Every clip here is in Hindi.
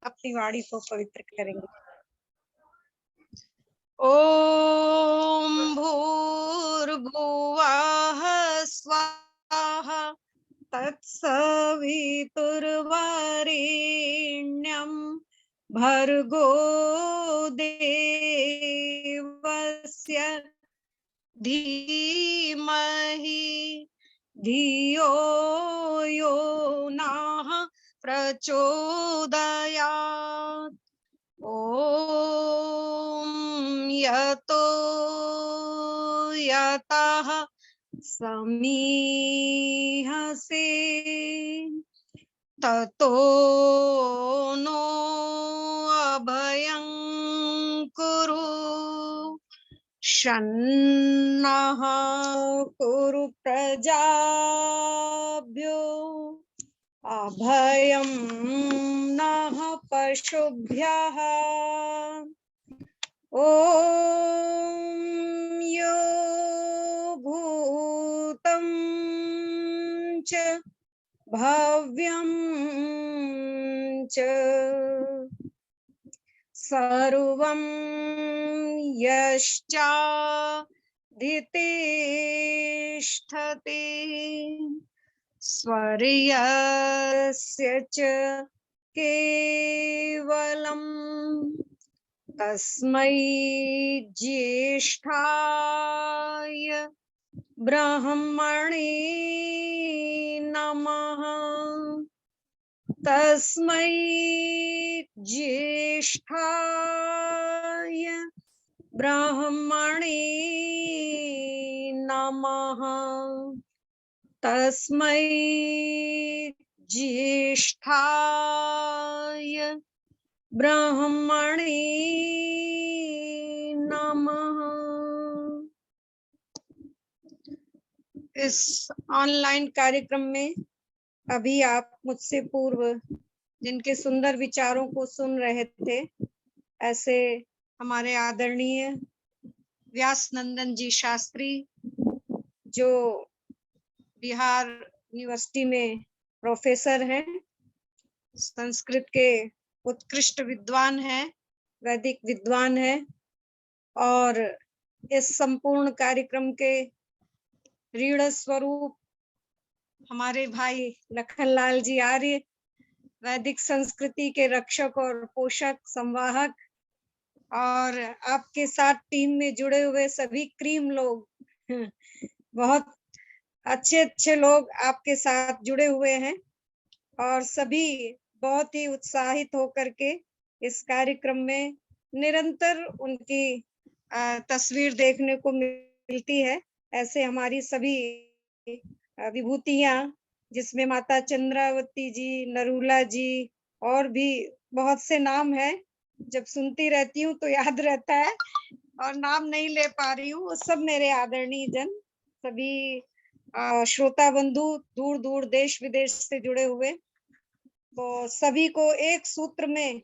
अपनी वाणी को पवित्र करेंगे। ओम भूर्भुवः स्वाहा तत्सवितुर्वरेण्यं भर्गो देवस्य धीमहि धियो यो नः प्रचोदयात्। ओम यतो यतः समीहसे ततो नो अभयं कुरु शन्नः कुरु प्रजाभ्यो अभयं नः पशुभ्यः। ओम यो भूतं च भव्यं च सर्वं यश्चाधितिष्ठति स्वर्यस्य च केवलं तस्मै ज्येष्ठाय ब्रह्मणे नमः। तस्मै ज्येष्ठाय ब्रह्मणे नमः। तस्मै ज्येष्ठाय ब्रह्मणे नमः। इस ऑनलाइन कार्यक्रम में अभी आप मुझसे पूर्व जिनके सुंदर विचारों को सुन रहे थे, ऐसे हमारे आदरणीय व्यासनंदन जी शास्त्री, जो बिहार यूनिवर्सिटी में प्रोफेसर हैं, संस्कृत के उत्कृष्ट विद्वान हैं, वैदिक विद्वान हैं, और इस संपूर्ण कार्यक्रम के ऋण स्वरूप हमारे भाई लखनलाल जी आर्य, वैदिक संस्कृति के रक्षक और पोषक संवाहक, और आपके साथ टीम में जुड़े हुए सभी क्रीम लोग, बहुत अच्छे अच्छे लोग आपके साथ जुड़े हुए हैं, और सभी बहुत ही उत्साहित होकर के इस कार्यक्रम में निरंतर उनकी तस्वीर देखने को मिलती है। ऐसे हमारी सभी विभूतियां, जिसमें माता चंद्रावती जी, नरूला जी, और भी बहुत से नाम हैं, जब सुनती रहती हूँ तो याद रहता है, और नाम नहीं ले पा रही हूँ। वो सब मेरे आदरणीय जन, सभी श्रोता बंधु दूर दूर देश विदेश से जुड़े हुए, तो सभी को एक सूत्र में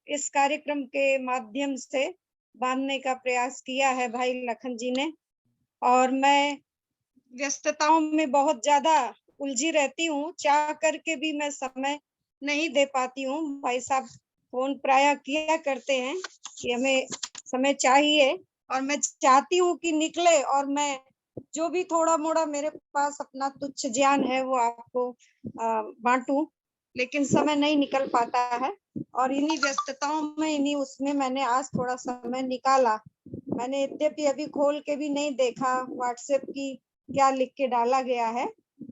इस कार्यक्रम के माध्यम से बांधने का प्रयास किया है भाई लखन जी ने। और मैं व्यस्तताओं में बहुत ज्यादा उलझी रहती हूँ, चाह करके भी मैं समय नहीं दे पाती हूँ। भाई साहब फोन प्राय किया करते हैं कि हमें समय चाहिए, और मैं चाहती हूँ कि निकले और मैं जो भी थोड़ा मोड़ा मेरे पास अपना तुच्छ ज्ञान है वो आपको बांटूं, लेकिन समय नहीं निकल पाता है। और इन्हीं व्यस्तताओं में, इन्हीं उसमें मैंने आज थोड़ा समय निकाला। मैंने यद्यपि अभी खोल के भी नहीं देखा व्हाट्सएप की क्या लिख के डाला गया है,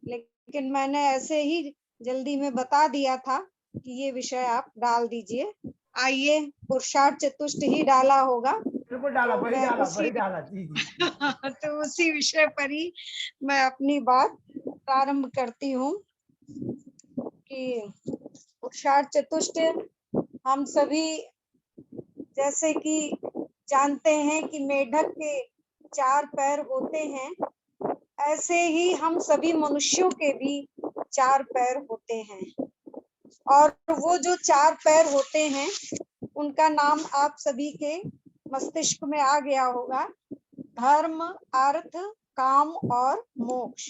लेकिन मैंने ऐसे ही जल्दी में बता दिया था कि ये विषय आप डाल दीजिए। आइए, पुरुषार्थ चतुष्ट ही डाला होगा, बिल्कुल डाला, बड़ी डाला, बड़ी डाला जी जी। तो उसी विषय पर ही मैं अपनी बात प्रारंभ करती हूँ कि पुरुषार्थ चतुष्ट हम सभी जैसे कि जानते हैं कि मेढक के 4 पैर होते हैं, ऐसे ही हम सभी मनुष्यों के भी 4 पैर होते हैं। और वो जो 4 पैर होते हैं उनका नाम आप सभी के मस्तिष्क में आ गया होगा, धर्म, अर्थ, काम और मोक्ष।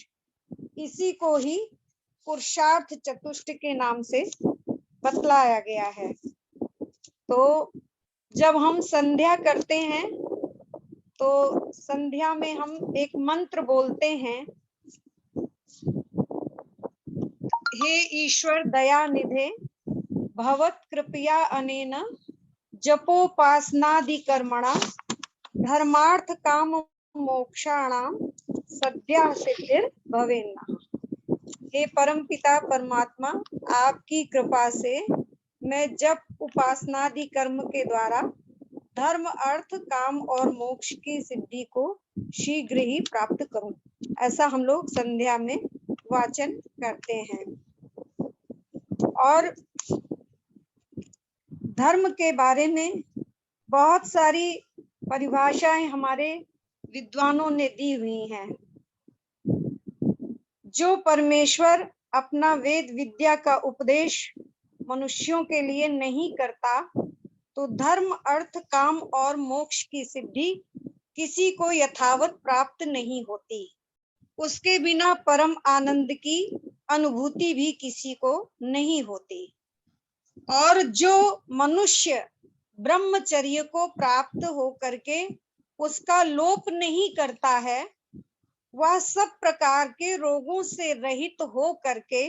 इसी को ही पुरुषार्थ चतुष्ट के नाम से बतलाया गया है। तो जब हम संध्या करते हैं तो संध्या में हम एक मंत्र बोलते हैं, हे ईश्वर दया निधे भवत कृपया अनेन जपोपासनादि कर्मणा धर्मार्थ काम मोक्षाणाम सद्या सिद्धिर भवेन्ना। हे परमपिता परमात्मा, आपकी कृपा से मैं जप उपासनादि कर्म के द्वारा धर्म अर्थ काम और मोक्ष की सिद्धि को शीघ्र ही प्राप्त करूं। ऐसा हम लोग संध्या में वाचन करते हैं। और धर्म के बारे में बहुत सारी परिभाषाएं हमारे विद्वानों ने दी हुई हैं। जो परमेश्वर अपना वेद विद्या का उपदेश मनुष्यों के लिए नहीं करता तो धर्म अर्थ काम और मोक्ष की सिद्धि किसी को यथावत प्राप्त नहीं होती। उसके बिना परम आनंद की अनुभूति भी किसी को नहीं होती। और जो मनुष्य ब्रह्मचर्य को प्राप्त हो करके उसका लोप नहीं करता है, वह सब प्रकार के रोगों से रहित हो करके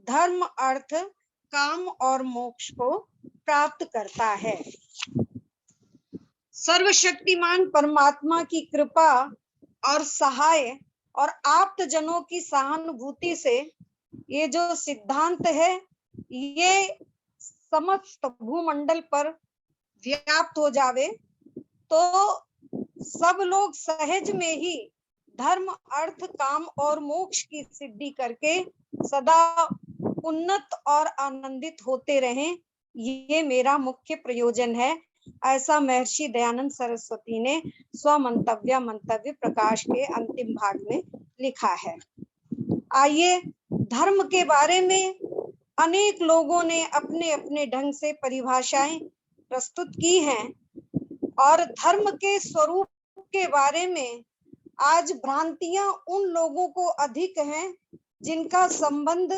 धर्म अर्थ काम और मोक्ष को प्राप्त करता है। सर्वशक्तिमान परमात्मा की कृपा और सहाय और आप्त जनों की सहानुभूति से ये जो सिद्धांत है ये समस्त भूमंडल पर व्याप्त हो जावे तो सब लोग सहज में ही धर्म अर्थ काम और मोक्ष की सिद्धि करके सदा उन्नत और आनंदित होते रहें, ये मेरा मुख्य प्रयोजन है। ऐसा महर्षि दयानंद सरस्वती ने मंतव्य प्रकाश के अंतिम भाग में लिखा है। आइए, धर्म के बारे में अनेक लोगों ने अपने अपने ढंग से परिभाषाएं प्रस्तुत की हैं और धर्म के स्वरूप के बारे में आज भ्रांतियां उन लोगों को अधिक हैं जिनका संबंध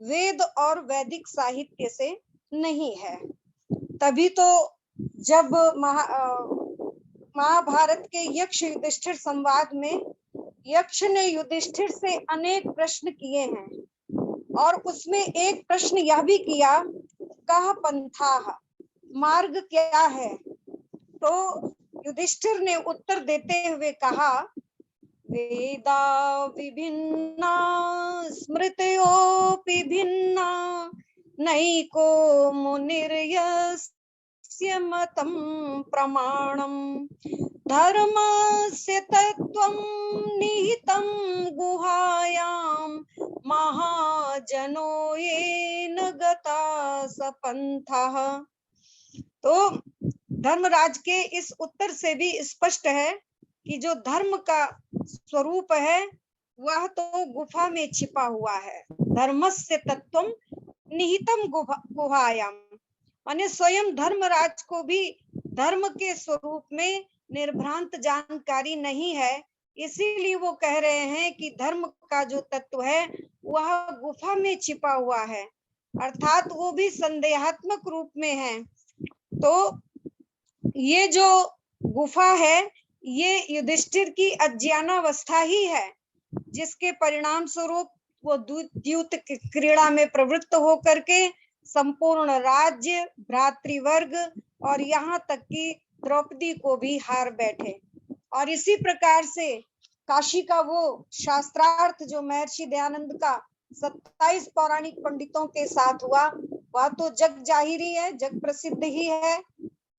वेद और वैदिक साहित्य से नहीं है। तभी तो जब महाभारत के यक्ष युधिष्ठिर संवाद में यक्ष ने युधिष्ठिर से अनेक प्रश्न किए हैं और उसमें एक प्रश्न यह भी किया, कह पंथाः, मार्ग क्या है। तो युधिष्ठिर ने उत्तर देते हुए कहा, वेदा विभिन्ना स्मृतयोऽपि भिन्ना नैको मुनिर्यस्य मतं प्रमाणम् धर्मस्य तत्त्वं निहितं गुहायां महाजनो येन गता स पंथः। तो धर्मराज के इस उत्तर से भी स्पष्ट है कि जो धर्म का स्वरूप है वह तो गुफा में छिपा हुआ है। धर्मस्य तत्त्वं निहितम गुहायाम, माने स्वयं धर्मराज को भी धर्म के स्वरूप में निर्भ्रांत जानकारी नहीं है, इसीलिए वो कह रहे हैं कि धर्म का जो तत्व है वह गुफा में छिपा हुआ है, अर्थात वो भी संदेहात्मक रूप में है। तो ये जो गुफा है ये युधिष्ठिर की अज्ञानावस्था ही है, जिसके परिणाम स्वरूप वो द्यूत क्रीड़ा में प्रवृत्त होकर के संपूर्ण राज्य, भ्रातृवर्ग और यहाँ तक कि द्रौपदी को भी हार बैठे। और इसी प्रकार से काशी का वो शास्त्रार्थ जो महर्षि दयानंद का 27 पौराणिक पंडितों के साथ हुआ, वह तो जग जाहिरी है, जग प्रसिद्ध ही है।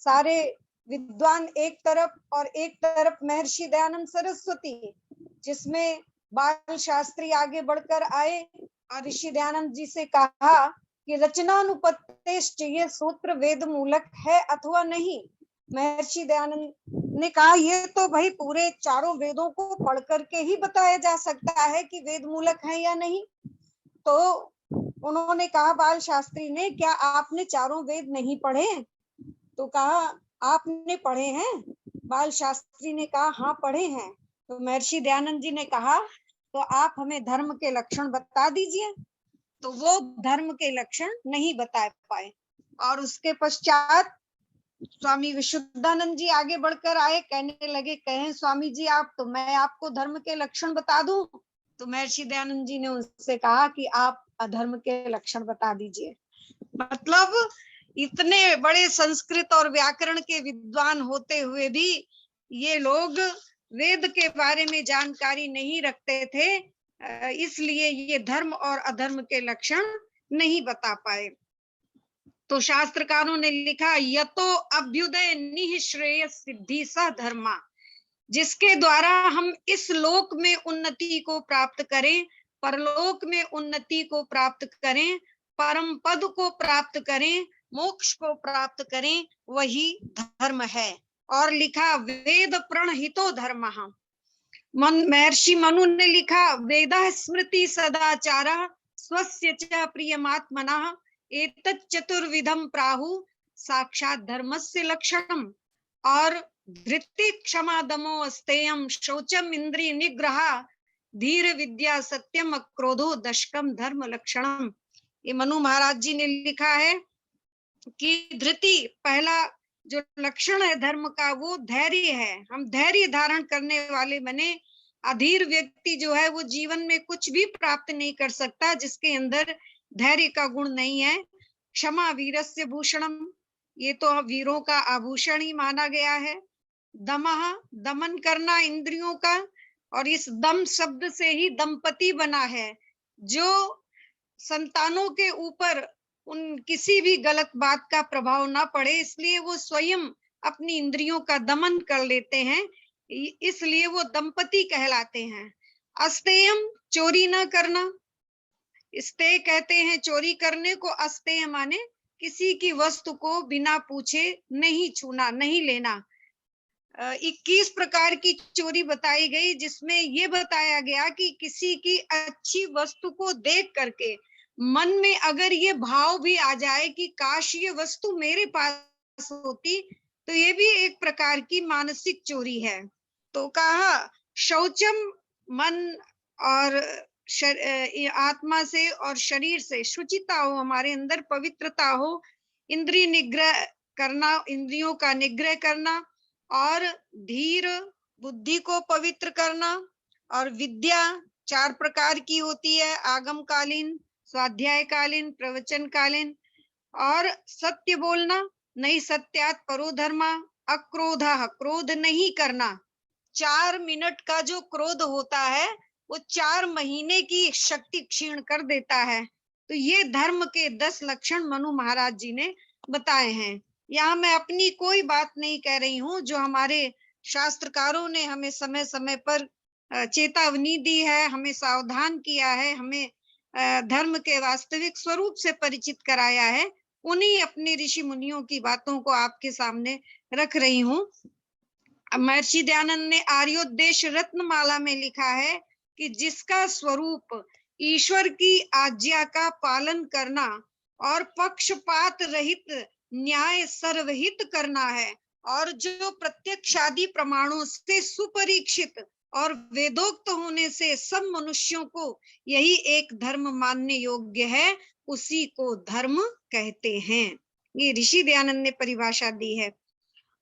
सारे विद्वान एक तरफ और एक तरफ महर्षि दयानंद सरस्वती, जिसमें बाल शास्त्री आगे बढ़कर आए और ऋषि दयानंद जी से कहा कि रचनानुपत्तेश्च, ये सूत्र वेद मूलक है अथवा नहीं। महर्षि दयानंद ने कहा ये तो भाई पूरे चारों वेदों को पढ़ करके ही बताया जा सकता है कि वेद मूलक है या नहीं। तो उन्होंने कहा बाल शास्त्री ने, क्या आपने चारों वेद नहीं पढ़े? तो कहा आपने पढ़े हैं? बाल शास्त्री ने कहा हाँ पढ़े हैं। तो महर्षि दयानंद जी ने कहा तो आप हमें धर्म के लक्षण बता दीजिए। तो वो धर्म के लक्षण नहीं बता पाए और उसके पश्चात स्वामी विशुद्धानंद जी आगे बढ़कर आए, कहने लगे, कहें स्वामी जी आप तो, मैं आपको धर्म के लक्षण बता दूं। तो महर्षि दयानंद जी ने उनसे कहा कि आप अधर्म के लक्षण बता दीजिए। मतलब इतने बड़े संस्कृत और व्याकरण के विद्वान होते हुए भी ये लोग वेद के बारे में जानकारी नहीं रखते थे, इसलिए ये धर्म और अधर्म के लक्षण नहीं बता पाए। तो शास्त्रकारों ने लिखा, यतो अभ्युदय निह श्रेय सिद्धि स धर्मा, जिसके द्वारा हम इस लोक में उन्नति को प्राप्त करें, परलोक में उन्नति को प्राप्त करें, परम पद को प्राप्त करें, मोक्ष को प्राप्त करें, वही धर्म है। और लिखा, वेद प्रणहितो धर्म। महर्षि मनु ने लिखा, वेदा स्मृति सदाचार स्वस्य च प्रियमात्मनः एतत् चतुर्विधम प्राहु साक्षात धर्मस्य लक्षणम। और धृति क्षमा दमो अस्तेयम शौचम इंद्रिय निग्रह धीर विद्या सत्यम अक्रोधो दशकम धर्म लक्षणम। ये मनु महाराज जी ने लिखा है कि धृति पहला जो लक्षण है धर्म का वो धैर्य है। हम धैर्य धारण करने वाले बने। अधीर व्यक्ति जो है वो जीवन में कुछ भी प्राप्त नहीं कर सकता जिसके अंदर धैर्य का गुण नहीं है। क्षमा वीरस्य भूषणम, ये तो वीरों का आभूषण ही माना गया है। दमः, दमन करना इंद्रियों का, और इस दम शब्द से ही दंपति बना है, जो संतानों के ऊपर उन किसी भी गलत बात का प्रभाव ना पड़े, इसलिए वो स्वयं अपनी इंद्रियों का दमन कर लेते हैं, इसलिए वो दंपति कहलाते हैं। अस्तेयम, चोरी ना करना, स्तेय कहते हैं चोरी करने को। अस्तेय माने किसी की वस्तु को बिना पूछे नहीं छूना, नहीं लेना। 21 प्रकार की चोरी बताई गई, जिसमें ये बताया गया कि किसी की अच्छी वस्तु को देख करके मन में अगर ये भाव भी आ जाए कि काश ये वस्तु मेरे पास होती, तो ये भी एक प्रकार की मानसिक चोरी है। तो कहा, शौचम, मन और आत्मा से और शरीर से शुचिता हो, हमारे अंदर पवित्रता हो। इंद्रिय निग्रह करना, इंद्रियों का निग्रह करना, और धीर, बुद्धि को पवित्र करना। और विद्या 4 प्रकार की होती है, आगम कालीन, स्वाध्याय कालीन, प्रवचन कालीन। और सत्य बोलना, नहीं सत्यात परो धर्मा। अक्रोधः, क्रोध नहीं करना। 4 मिनट का जो क्रोध होता है वो 4 महीने की शक्ति क्षीण कर देता है। तो ये धर्म के 10 लक्षण मनु महाराज जी ने बताए हैं। यहाँ मैं अपनी कोई बात नहीं कह रही हूँ, जो हमारे शास्त्रकारों ने हमें समय समय पर चेतावनी दी है, हमें सावधान किया है, हमें धर्म के वास्तविक स्वरूप से परिचित कराया है, उन्हीं अपने ऋषि मुनियों की बातों को आपके सामने रख रही हूँ। महर्षि दयानंद ने आर्योद्देश रत्नमाला में लिखा है कि जिसका स्वरूप ईश्वर की आज्ञा का पालन करना और पक्षपात रहित न्याय सर्वहित करना है, और जो प्रत्यक्षादि प्रमाणों से सुपरीक्षित और वेदोक्त होने से सब मनुष्यों को यही एक धर्म मानने योग्य है, उसी को धर्म कहते हैं। ये ऋषि दयानंद ने परिभाषा दी है।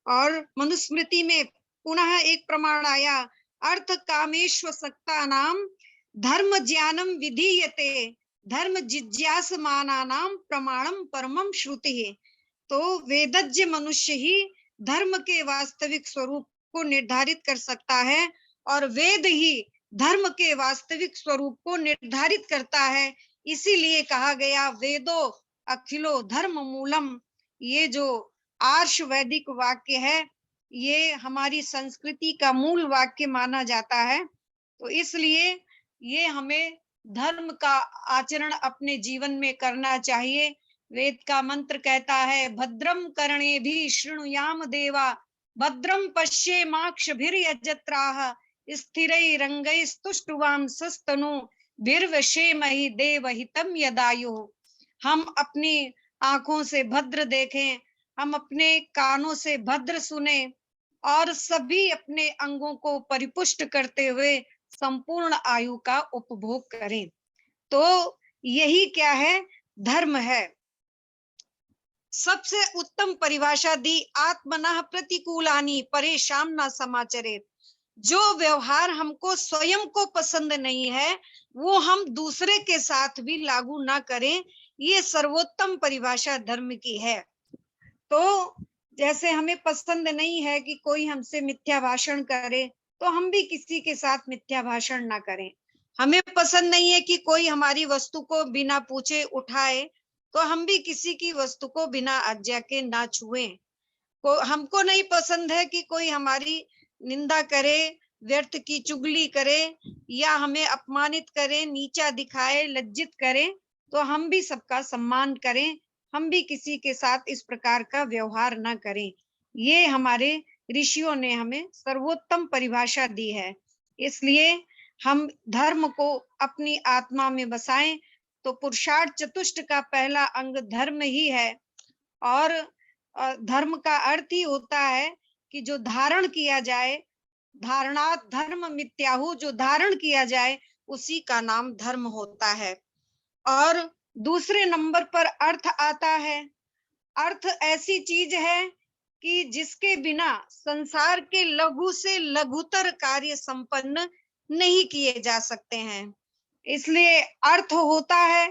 और मनुस्मृति में पुनः एक प्रमाण आया, अर्थ कामेश्व सक्ता नाम धर्म ज्ञानम विधीयते धर्म जिज्ञासमानानाम प्रमाणम परमम श्रुति। तो वेदज्ञ मनुष्य ही धर्म के वास्तविक स्वरूप को निर्धारित कर सकता है, और वेद ही धर्म के वास्तविक स्वरूप को निर्धारित करता है। इसीलिए कहा गया, वेदो अखिलो धर्म मूलम। ये जो आर्ष वैदिक वाक्य है, ये हमारी संस्कृति का मूल वाक्य माना जाता है। तो इसलिए ये हमें धर्म का आचरण अपने जीवन में करना चाहिए। वेद का मंत्र कहता है, भद्रम कर्णे भी शृणुयाम देवा भद्रम पश्येमाक्षभिर्यजत्राः स्थिरैरङ्गैस्तुष्टुवां सस्तनु भिर्वशेमहि देवहितं यदायुः। हम अपनी आंखों से भद्र देखें, हम अपने कानों से भद्र सुने, और सभी अपने अंगों को परिपुष्ट करते हुए संपूर्ण आयु का उपभोग करें। तो यही क्या है, धर्म है। सबसे उत्तम परिभाषा दी, आत्मनः प्रतिकूलानि परेशान न समाचरेत। जो व्यवहार हमको स्वयं को पसंद नहीं है वो हम दूसरे के साथ भी लागू ना करें, ये सर्वोत्तम परिभाषा धर्म की है। तो जैसे हमें पसंद नहीं है कि कोई हमसे मिथ्या भाषण करे, तो हम भी किसी के साथ मिथ्या भाषण ना करें। हमें पसंद नहीं है कि कोई हमारी वस्तु को बिना पूछे उठाए, तो हम भी किसी की वस्तु को बिना आज्ञा के ना छुएं। को हमको नहीं पसंद है कि कोई हमारी निंदा करे, व्यर्थ की चुगली करे या हमें अपमानित करे, नीचा दिखाए, लज्जित करे, तो हम भी सबका सम्मान करें, हम भी किसी के साथ इस प्रकार का व्यवहार ना करें। ये हमारे ऋषियों ने हमें सर्वोत्तम परिभाषा दी है। इसलिए हम धर्म को अपनी आत्मा में बसाएं। तो पुरुषार्थ चतुष्ट का पहला अंग धर्म ही है। और धर्म का अर्थ ही होता है कि जो धारण किया जाए, धारणात् धर्म मिथ्याहु, जो धारण किया जाए उसी का नाम धर्म होता है। और दूसरे नंबर पर अर्थ आता है। अर्थ ऐसी चीज है कि जिसके बिना संसार के लघु से लघुतर कार्य संपन्न नहीं किए जा सकते हैं। इसलिए अर्थ होता है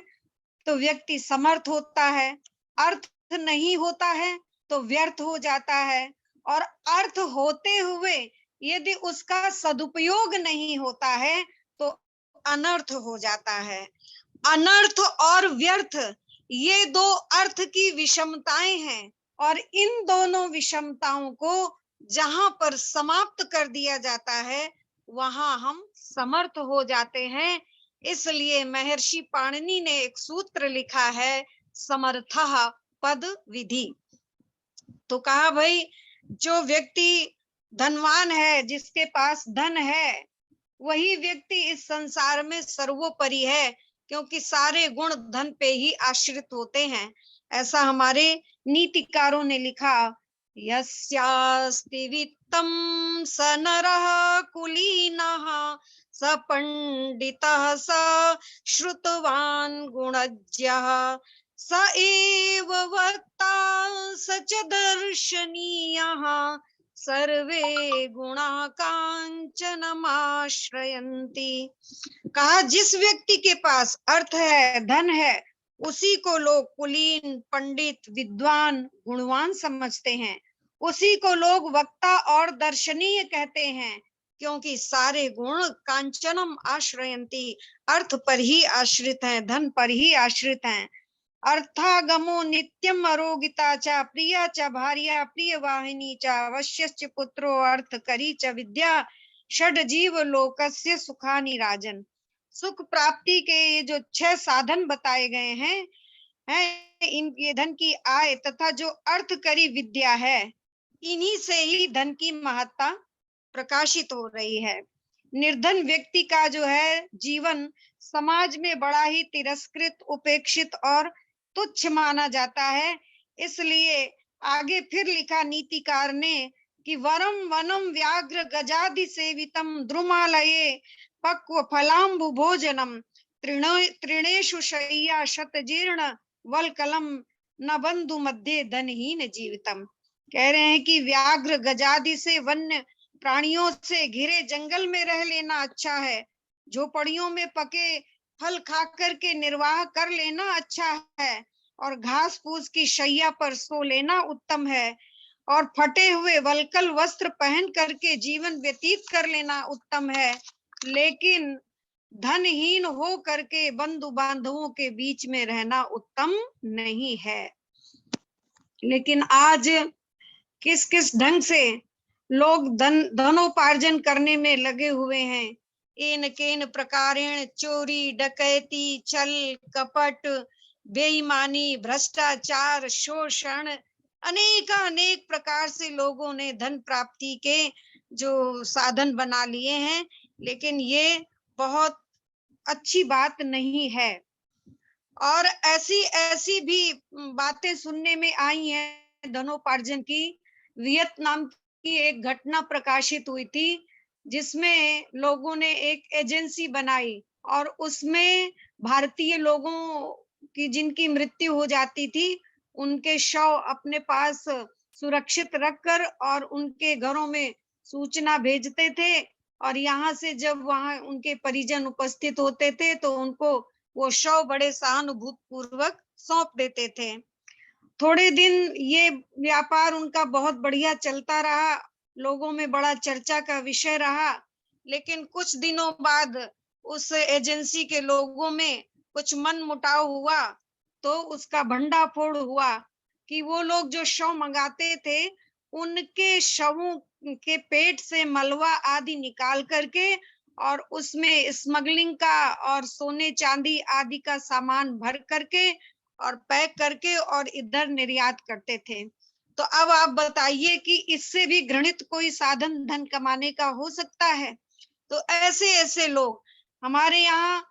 तो व्यक्ति समर्थ होता है, अर्थ नहीं होता है तो व्यर्थ हो जाता है, और अर्थ होते हुए यदि उसका सदुपयोग नहीं होता है तो अनर्थ हो जाता है। अनर्थ और व्यर्थ ये दो अर्थ की विषमताएं हैं, और इन दोनों विषमताओं को जहां पर समाप्त कर दिया जाता है वहां हम समर्थ हो जाते हैं। इसलिए महर्षि पाणिनि ने एक सूत्र लिखा है, समर्थः पद विधि। तो कहा भाई जो व्यक्ति धनवान है, जिसके पास धन है, वही व्यक्ति इस संसार में सर्वोपरि है, क्योंकि सारे गुण धन पे ही आश्रित होते हैं। ऐसा हमारे नीतिकारों ने लिखा। यस्यास्ति वित्तं स नरः कुलीनः स पंडितः स श्रुतवान् गुणज्ञः स एव वक्ता स च दर्शनीयः सर्वे गुणा कांचनमाश्रयन्ति। कहा जिस व्यक्ति के पास अर्थ है, धन है, उसी को लोग कुलीन, पंडित, विद्वान, गुणवान समझते हैं। उसी को लोग वक्ता और दर्शनीय कहते हैं, क्योंकि सारे गुण कांचनम आश्रयन्ति, अर्थ पर ही आश्रित हैं, धन पर ही आश्रित हैं। अर्थागमो नित्यम अरोगिता च प्रिया च भार्या प्रिय वाहिनी च अवश्यश्च पुत्रो अर्थ करी च विद्या षड जीव लोकस्य सुखानि राजन। सुख प्राप्ति के ये जो 6 साधन बताए गए हैं इन ये धन की आय तथा जो अर्थ करी विद्या है, इन्हीं से ही धन की महत्ता प्रकाशित हो रही है। निर्धन व्यक्ति का जो है जीवन समाज में बड़ा ही तिरस्कृत, उपेक्षित और तुच्छ माना जाता है। इसलिए आगे फिर लिखा नीतिकार ने कि वरम वनम व्याघ्र गजादि सेवितम द्रुमालये पक्व फलाम्बु भोजनम तृणेषु शय्या शतजीर्ण वलकलम न बंधु मध्य धनहीन जीवितम। कह रहे हैं कि व्याघ्र गजादि से वन्य प्राणियों से घिरे जंगल में रह लेना अच्छा है, झोपड़ियों में पके फल खा करके निर्वाह कर लेना अच्छा है, और घास फूस की शैया पर सो लेना उत्तम है, और फटे हुए वलकल वस्त्र पहन करके जीवन व्यतीत कर लेना उत्तम है। लेकिन धनहीन हो करके बंधु बांधवों के बीच में रहना उत्तम नहीं है। लेकिन आज किस किस ढंग से लोग धनोपार्जन करने में लगे हुए हैं। इन केन प्रकारेण चोरी, डकैती, छल, कपट, बेईमानी, भ्रष्टाचार, शोषण, अनेक प्रकार से लोगों ने धन प्राप्ति के जो साधन बना लिए हैं। लेकिन ये बहुत अच्छी बात नहीं है। और ऐसी भी बातें सुनने में आई हैं धनोपार्जन की। वियतनाम की एक घटना प्रकाशित हुई थी, जिसमें लोगों ने एक एजेंसी बनाई और उसमें भारतीय लोगों की जिनकी मृत्यु हो जाती थी, उनके शव अपने पास सुरक्षित रखकर और उनके घरों में सूचना भेजते थे, और यहाँ से जब वहां उनके परिजन उपस्थित होते थे तो उनको वो शव बड़े सहानुभूति पूर्वक सौंप देते थे। थोड़े दिन ये व्यापार उनका बहुत बढ़िया चलता रहा, लोगों में बड़ा चर्चा का विषय रहा। लेकिन कुछ दिनों बाद उस एजेंसी के लोगों में कुछ मनमुटाव हुआ, तो उसका भंडाफोड़ हुआ कि वो लोग जो शव मंगाते थे, उनके शवों के पेट से मलबा आदि निकाल करके और उसमें स्मगलिंग का और सोने चांदी आदि का सामान भर करके और पैक करके और इधर निर्यात करते थे। तो अब आप बताइए कि इससे भी घृणित कोई साधन धन कमाने का हो सकता है? तो ऐसे ऐसे लोग हमारे यहाँ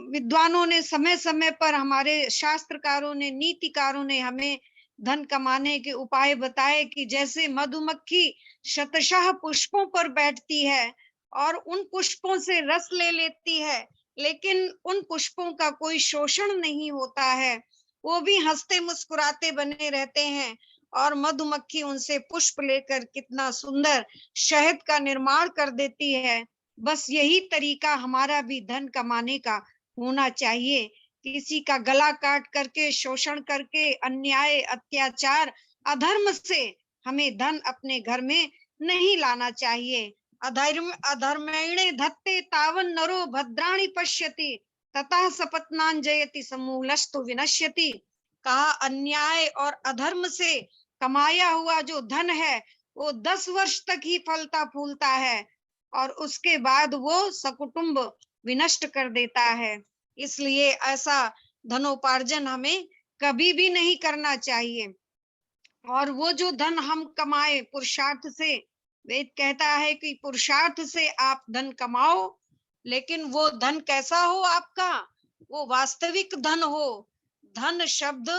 विद्वानों ने समय समय पर, हमारे शास्त्रकारों ने, नीतिकारों ने हमें धन कमाने के उपाय बताए कि जैसे मधुमक्खी शतशः पुष्पों पर बैठती है और उन पुष्पों से रस ले लेती है, लेकिन उन पुष्पों का कोई शोषण नहीं होता है, वो भी हंसते मुस्कुराते बने रहते हैं, और मधुमक्खी उनसे पुष्प लेकर कितना सुंदर शहद का निर्माण कर देती है। बस यही तरीका हमारा भी धन कमाने का होना चाहिए। किसी का गला काट करके, शोषण करके, अन्याय, अत्याचार, अधर्म से हमें धन अपने घर में नहीं लाना चाहिए। अधर्मेणे धत्ते तावन नरो भद्राणि पश्यति ततः सपत्नान जयति समूलस्तु विनश्यति। कहा, अन्याय और अधर्म से कमाया हुआ जो धन है वो 10 वर्ष तक ही फलता फूलता है और उसके बाद वो सकुटुंब विनष्ट कर देता है। इसलिए ऐसा धनोपार्जन हमें कभी भी नहीं करना चाहिए। और वो जो धन हम कमाए पुरुषार्थ से, वेद कहता है कि पुरुषार्थ से आप धन कमाओ, लेकिन वो धन कैसा हो आपका? वो वास्तविक धन हो। धन शब्द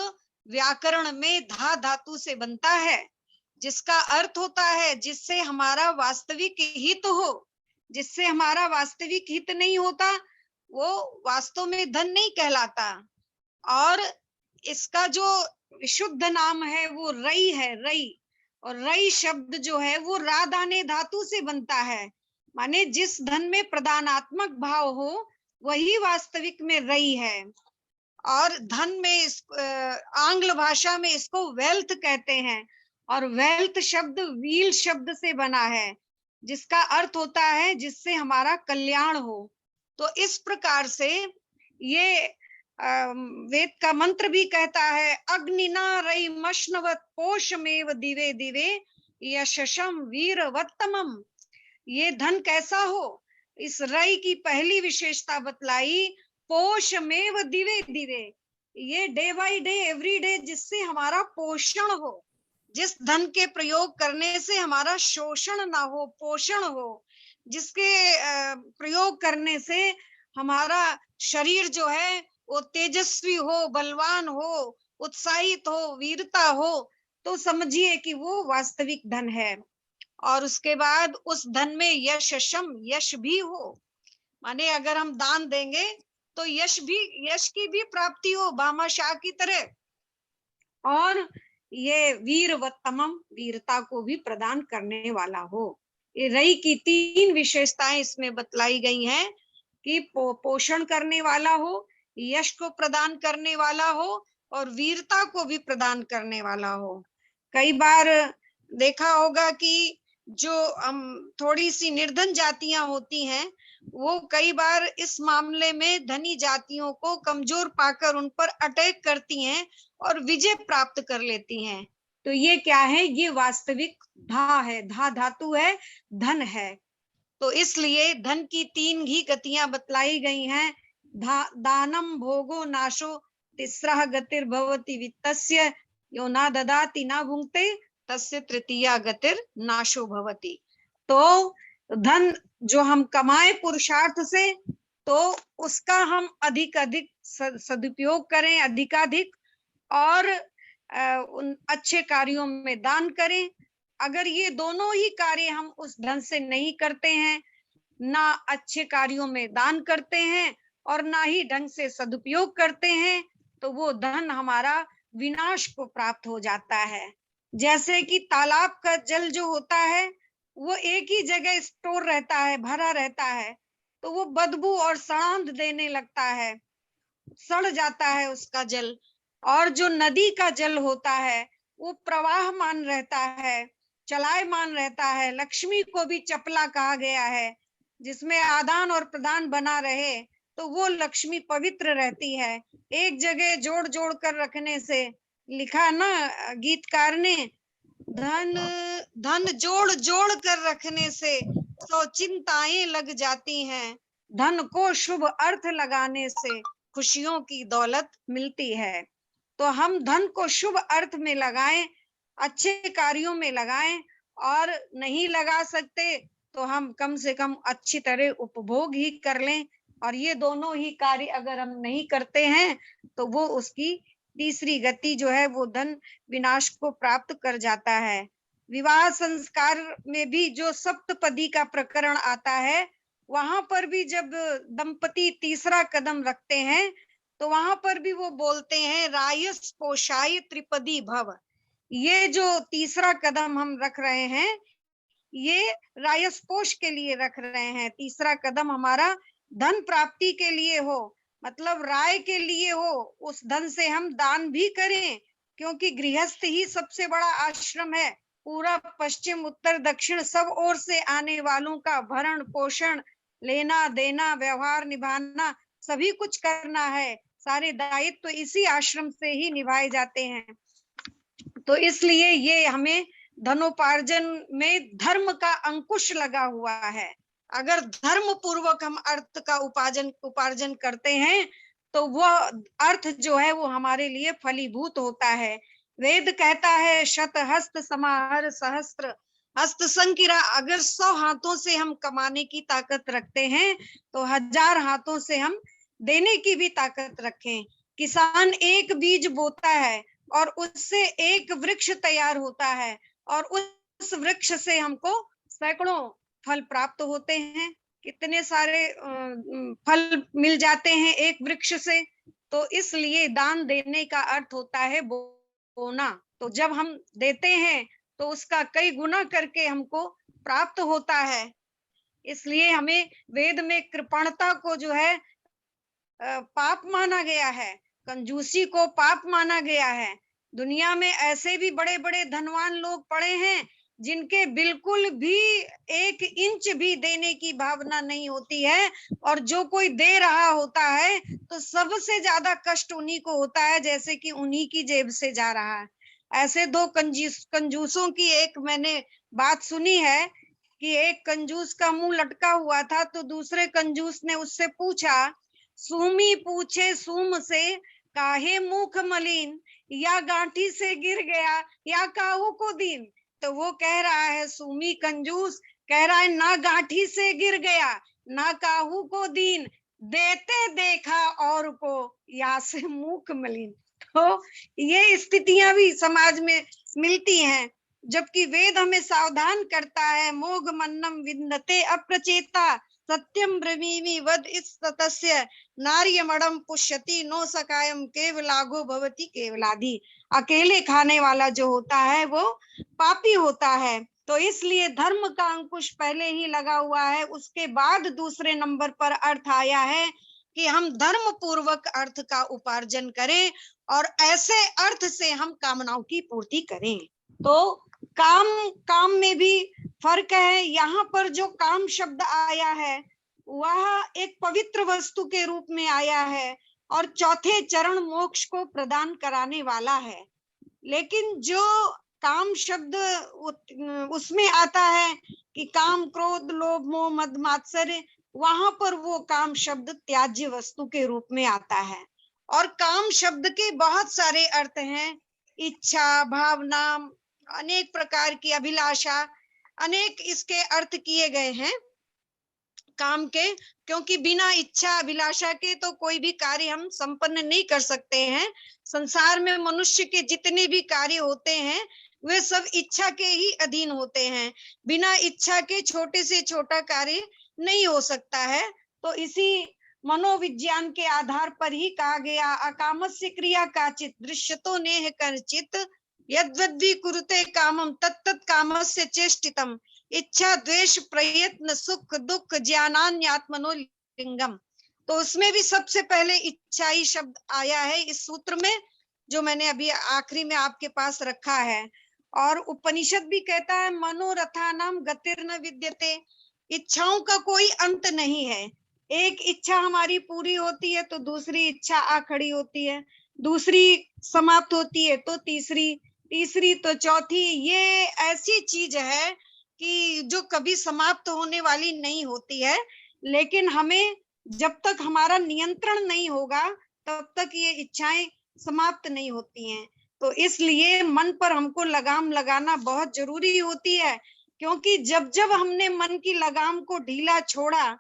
व्याकरण में धा धातु से बनता है, जिसका अर्थ होता है जिससे हमारा वास्तविक हित हो। जिससे हमारा वास्तविक हित नहीं होता वो वास्तव में धन नहीं कहलाता। और इसका जो विशुद्ध नाम है वो रई है, रई। और रई शब्द जो है वो राधाने धातु से बनता है, माने जिस धन में प्रदानात्मक भाव हो वही वास्तविक में रई है। और धन में आंग्ल भाषा में इसको वेल्थ कहते हैं, और वेल्थ शब्द वील शब्द से बना है, जिसका अर्थ होता है जिससे हमारा कल्याण हो। तो इस प्रकार से ये वेद का मंत्र भी कहता है, अग्निना रई मश्नवत पोषमेव दिवे दिवे यशशम वीरवत्तमम। ये धन कैसा हो? इस रई की पहली विशेषता बतलाई, पोषमेव दिवे दिवे। ये day by day, every day, जिससे हमारा पोषण हो, जिस धन के प्रयोग करने से हमारा शोषण ना हो, पोषण हो, जिसके प्रयोग करने से हमारा शरीर जो है वो तेजस्वी हो, बलवान हो, उत्साहित हो, वीरता हो, तो समझिए कि वो वास्तविक धन है। और उसके बाद उस धन में यशशम, यश भी हो, माने अगर हम दान देंगे तो यश की भी प्राप्ति हो, भामाशाह की तरह। और ये वीरवत्तमम, वीरता को भी प्रदान करने वाला हो। ये रई की 3 विशेषताएं इसमें बतलाई गई हैं कि पोषण करने वाला हो, यश को प्रदान करने वाला हो, और वीरता को भी प्रदान करने वाला हो। कई बार देखा होगा कि जो हम थोड़ी सी निर्धन जातियां होती हैं, वो कई बार इस मामले में धनी जातियों को कमजोर पाकर उन पर अटैक करती हैं और विजय प्राप्त कर लेती हैं। तो ये क्या है? ये वास्तविक धा है, धा धातु है, धन है। तो इसलिए धन की 3 ही गतियां बतलाई गई हैं। दानम भोगो नाशो तिस्रः गतिर्भवति वित्तस्य यो ना ददाति ना भुंक्ते तस्य तृतीया गतिर नाशो भवति। तो धन जो हम कमाए पुरुषार्थ से, तो उसका हम अधिक सदुपयोग करें, अधिकाधिक, और उन अच्छे कार्यों में दान करें। अगर ये दोनों ही कार्य हम उस धन से नहीं करते हैं, ना अच्छे कार्यों में दान करते हैं और ना ही ढंग से सदुपयोग करते हैं, तो वो धन हमारा विनाश को प्राप्त हो जाता है। जैसे कि तालाब का जल जो होता है वो एक ही जगह स्टोर रहता है, भरा रहता है, तो वो बदबू और सड़ांध देने लगता है, सड़ जाता है उसका जल। और जो नदी का जल होता है वो प्रवाहमान रहता है, चलायमान रहता है। लक्ष्मी को भी चपला कहा गया है, जिसमें आदान और प्रदान बना रहे तो वो लक्ष्मी पवित्र रहती है। एक जगह जोड़ जोड़ कर रखने से, लिखा ना गीतकार ने, धन धन जोड़ जोड़ कर रखने से तो चिंताएं लग जाती हैं, धन को शुभ अर्थ लगाने से खुशियों की दौलत मिलती है। तो हम धन को शुभ अर्थ में लगाएं, अच्छे कार्यों में लगाएं, और नहीं लगा सकते तो हम कम से कम अच्छी तरह उपभोग ही कर लें। और ये दोनों ही कार्य अगर हम नहीं करते हैं तो वो उसकी तीसरी गति जो है वो धन विनाश को प्राप्त कर जाता है। विवाह संस्कार में भी जो सप्तपदी का प्रकरण आता है, वहां पर भी जब दंपति तीसरा कदम रखते हैं तो वहां पर भी वो बोलते हैं रायस पोषाय त्रिपदी भव। ये जो तीसरा कदम हम रख रहे हैं ये रायस्पोष के लिए रख रहे हैं। तीसरा कदम हमारा धन प्राप्ति के लिए हो, मतलब राय के लिए हो, उस धन से हम दान भी करें, क्योंकि गृहस्थ ही सबसे बड़ा आश्रम है। पूरा पश्चिम उत्तर दक्षिण सब ओर से आने वालों का भरण पोषण, लेना देना, व्यवहार निभाना, सभी कुछ करना है। सारे दायित्व तो इसी आश्रम से ही निभाए जाते हैं। तो इसलिए ये हमें धनोपार्जन में धर्म का अंकुश लगा हुआ है। अगर धर्म पूर्वक हम अर्थ का उपार्जन करते हैं तो वह अर्थ जो है वो हमारे लिए फलीभूत होता है। वेद कहता है शत हस्त समाहर सहस्त्र हस्त संकिरा। अगर 100 हाथों से हम कमाने की ताकत रखते हैं तो 1000 हाथों से हम देने की भी ताकत रखें। किसान एक बीज बोता है और उससे एक वृक्ष तैयार होता है, और उस वृक्ष से हमको सैकड़ों फल प्राप्त होते हैं। कितने सारे फल मिल जाते हैं एक वृक्ष से। तो इसलिए दान देने का अर्थ होता है बोना। तो जब हम देते हैं तो उसका कई गुना करके हमको प्राप्त होता है। इसलिए हमें वेद में कृपणता को जो है पाप माना गया है, कंजूसी को पाप माना गया है। दुनिया में ऐसे भी बड़े बड़े धनवान लोग पड़े हैं जिनके बिल्कुल भी 1 इंच भी देने की भावना नहीं होती है, और जो कोई दे रहा होता है तो सबसे ज्यादा कष्ट उन्हीं को होता है, जैसे कि उन्हीं की जेब से जा रहा है। ऐसे 2 कंजूसों की एक मैंने बात सुनी है कि एक कंजूस का मुंह लटका हुआ था, तो दूसरे कंजूस ने उससे पूछा, सूमी पूछे सूम से काहे मुख मलिन, या गांठी से गिर गया या काहू को दीन। तो वो कह रहा है, सूमी कंजूस कह रहा है ना गांठी से गिर गया ना काहू को दीन, देते देखा और को या से मुख मलिन। तो ये स्थितियां भी समाज में मिलती हैं, जबकि वेद हमें सावधान करता है, मोघ मन्नम विन्दते अप्रचेता सत्यम ब्रवीमि वद इस तस्य नार्यमणम पुष्यति नो सकायम केवलाघो भवति केवलाधि। अकेले खाने वाला जो होता है वो पापी होता है। तो इसलिए धर्म का अंकुश पहले ही लगा हुआ है, उसके बाद दूसरे नंबर पर अर्थ आया है कि हम धर्म पूर्वक अर्थ का उपार्जन करें और ऐसे अर्थ से हम कामनाओं की पूर्ति करें। तो काम में भी फर्क है। यहाँ पर जो काम शब्द आया है वह एक पवित्र वस्तु के रूप में आया है और चौथे चरण मोक्ष को प्रदान कराने वाला है। लेकिन जो काम शब्द उसमें आता है कि काम क्रोध लोभ मोह मद मात्सर्य, वहां पर वो काम शब्द त्याज्य वस्तु के रूप में आता है। और काम शब्द के बहुत सारे अर्थ हैं, इच्छा, भावना, अनेक प्रकार की अभिलाषा, अनेक इसके अर्थ किए गए हैं काम के। क्योंकि बिना इच्छा अभिलाषा के तो कोई भी कार्य हम संपन्न नहीं कर सकते हैं। संसार में मनुष्य के जितने भी कार्य होते हैं वे सब इच्छा के ही अधीन होते हैं। बिना इच्छा के छोटे से छोटा कार्य नहीं हो सकता है। तो इसी मनोविज्ञान के आधार पर ही कहा गया, अकामस्य क्रिया काचित दृश्यतो नेह करचित यद्वद्वी कुरुते कामम तत्तत् कामस्य चेष्टितम इच्छा द्वेष प्रयत्न सुख दुख ज्ञानान्यात्मनो लिंगम। तो उसमें भी सबसे पहले इच्छा ही शब्द आया है इस सूत्र में, जो मैंने अभी आखिरी में आपके पास रखा है। और उपनिषद भी कहता है मनोरथानाम गतिर्न विद्यते, इच्छाओं का कोई अंत नहीं है। एक इच्छा हमारी पूरी होती है तो दूसरी इच्छा आ खड़ी होती है, दूसरी समाप्त होती है तो तीसरी, तीसरी तो चौथी। ये ऐसी चीज है कि जो कभी समाप्त होने वाली नहीं होती है, लेकिन हमें जब तक हमारा नियंत्रण नहीं होगा तब तक ये इच्छाएं समाप्त नहीं होती हैं। तो इसलिए मन पर हमको लगाम लगाना बहुत जरूरी होती है, क्योंकि जब जब हमने मन की लगाम को ढीला छोड़ा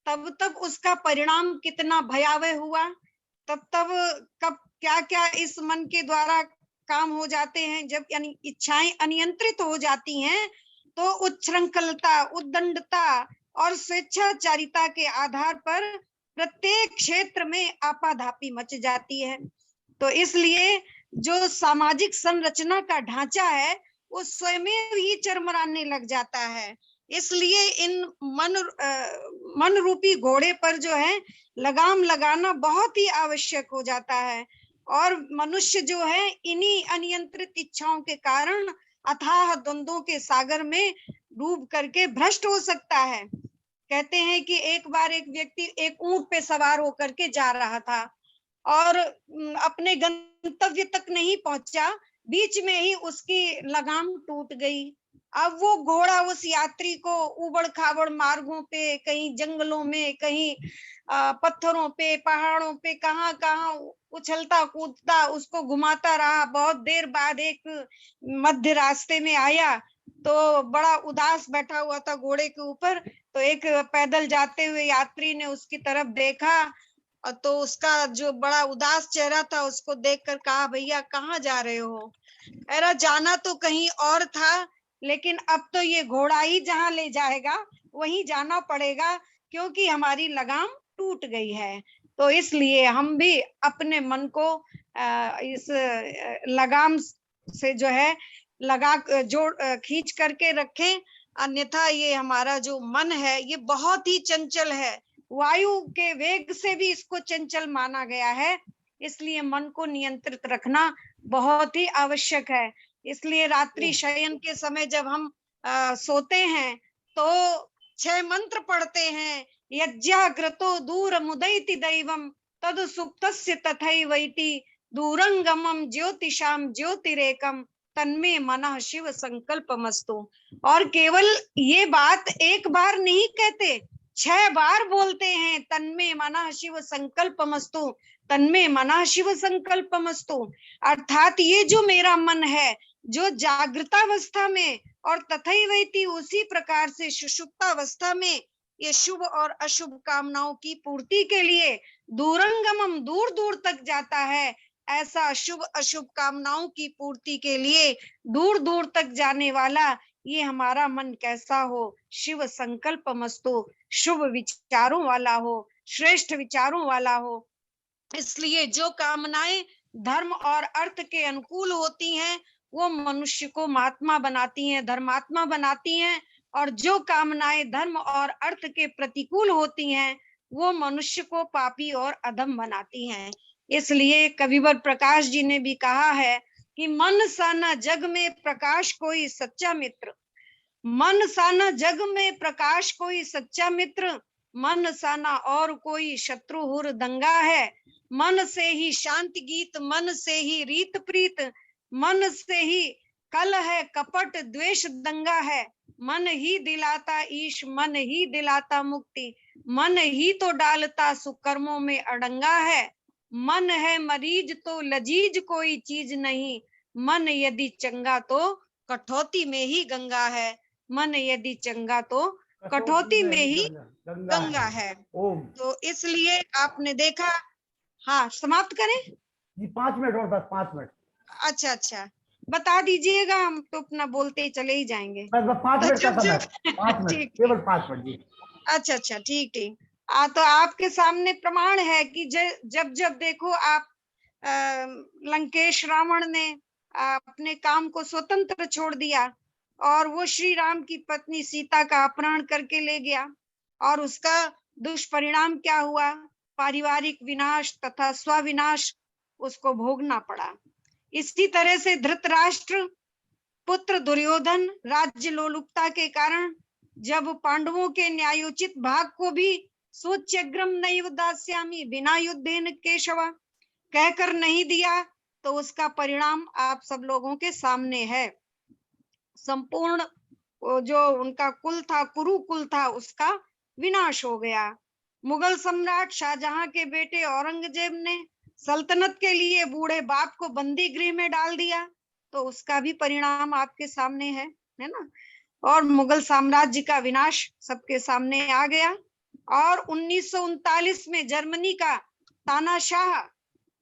तब तब उसका परिणाम कितना भयावह हुआ, तब तब कब क्या क्या इस मन के द्वारा काम हो जाते हैं। जब यानी इच्छाएं अनियंत्रित हो जाती हैं तो उच्छृंखलता, उद्दंडता और स्वेच्छाचारिता के आधार पर प्रत्येक क्षेत्र में आपाधापी मच जाती है। तो इसलिए जो सामाजिक संरचना का ढांचा है वो स्वयं ही चरमराने लग जाता है। इसलिए इन मन रूपी घोड़े पर जो है लगाम लगाना बहुत ही आवश्यक हो जाता है। और मनुष्य जो है इन्हीं अनियंत्रित इच्छाओं के कारण अथाह द्वंद्वों के सागर में डूब करके भ्रष्ट हो सकता है। कहते हैं कि एक बार एक व्यक्ति एक ऊंट पे सवार होकर के जा रहा था और अपने गंतव्य तक नहीं पहुंचा, बीच में ही उसकी लगाम टूट गई। अब वो घोड़ा उस यात्री को उबड़ खाबड़ मार्गों पे, कहीं जंगलों में, कहीं पत्थरों पे, पहाड़ों पे, कहाँ कहाँ उछलता कूदता उसको घुमाता रहा। बहुत देर बाद एक मध्य रास्ते में आया तो बड़ा उदास बैठा हुआ था घोड़े के ऊपर। तो एक पैदल जाते हुए यात्री ने उसकी तरफ देखा तो उसका जो बड़ा उदास चेहरा था उसको देखकर कहा, भैया कहाँ जा रहे हो? अरे जाना तो कहीं और था, लेकिन अब तो ये घोड़ा ही जहाँ ले जाएगा वहीं जाना पड़ेगा, क्योंकि हमारी लगाम टूट गई है। तो इसलिए हम भी अपने मन को इस लगाम से जो है लगा जोड़ खींच करके रखें, अन्यथा ये हमारा जो मन है ये बहुत ही चंचल है। वायु के वेग से भी इसको चंचल माना गया है, इसलिए मन को नियंत्रित रखना बहुत ही आवश्यक है। इसलिए रात्रि शयन के समय जब हम सोते हैं तो 6 मंत्र पढ़ते हैं। यज्ञाग्रतो दूर मुदैति दैवम तद सुप्तस्य तथैवैति दूरंगमम ज्योतिषाम ज्योतिरेकम तन्मे मनः शिव संकल्पमस्तु। और केवल ये बात एक बार नहीं कहते, 6 बार बोलते हैं, तन्मे मनः शिव संकल्पमस्तु, तन्मे मनः शिव संकल्पमस्तु। अर्थात ये जो मेरा मन है जो जागृतावस्था में और तथैवैति उसी प्रकार से सुषुप्तावस्था में ये शुभ और अशुभ कामनाओं की पूर्ति के लिए दूरंगमम दूर दूर तक जाता है। ऐसा शुभ अशुभ कामनाओं की पूर्ति के लिए दूर दूर तक जाने वाला ये हमारा मन कैसा हो? शिव संकल्पमस्तु, शुभ विचारों वाला हो, श्रेष्ठ विचारों वाला हो। इसलिए जो कामनाएं धर्म और अर्थ के अनुकूल होती हैं वो मनुष्य को महात्मा बनाती हैं, धर्मात्मा बनाती हैं, और जो कामनाएं धर्म और अर्थ के प्रतिकूल होती हैं वो मनुष्य को पापी और अधम बनाती हैं। इसलिए कविवर प्रकाश जी ने भी कहा है कि मन सा न जग में प्रकाश कोई सच्चा मित्र, मन सा न जग में प्रकाश कोई सच्चा मित्र, मन सा न और कोई शत्रु हुर दंगा है। मन से ही शांति गीत, मन से ही रीत प्रीत, मन से ही कल है कपट द्वेष दंगा है। मन ही दिलाता ईश, मन ही दिलाता मुक्ति, मन ही तो डालता सुकर्मों में अड़ंगा है। मन है मरीज तो लजीज कोई चीज नहीं, मन यदि चंगा तो कठौती में ही गंगा है। मन यदि चंगा तो कठौती में ही गंगा है। तो इसलिए आपने देखा। हाँ समाप्त करें जी, 5 मिनट और, बस 5 मिनट। अच्छा अच्छा, बता दीजिएगा, हम तो अपना बोलते ही चले ही जाएंगे। बस 5 मिनट का समय, 5 मिनट, केवल 5 मिनट जी। अच्छा अच्छा, ठीक ठीक। तो आपके सामने प्रमाण है कि जब जब देखो आप लंकेश रावण ने अपने काम को स्वतंत्र छोड़ दिया और वो श्री राम की पत्नी सीता का अपहरण करके ले गया, और उसका दुष्परिणाम क्या हुआ? पारिवारिक विनाश तथा स्वविनाश उसको भोगना पड़ा। इसी तरह से धृतराष्ट्र पुत्र दुर्योधन राज्य लोलुपता के कारण जब पांडवों के न्यायोचित भाग को भी सूच्यग्रम नैव दास्यामि बिना युद्धेन केशव कहकर नहीं दिया, तो उसका परिणाम आप सब लोगों के सामने है। संपूर्ण जो उनका कुल था, कुरुकुल था, उसका विनाश हो गया। मुगल सम्राट शाहजहां के बेटे औरंगजेब ने सल्तनत के लिए बूढ़े बाप को बंदी गृह में डाल दिया, तो उसका भी परिणाम आपके सामने है ना। और मुगल साम्राज्य का विनाश सबके सामने आ गया। और 1939 में जर्मनी का तानाशाह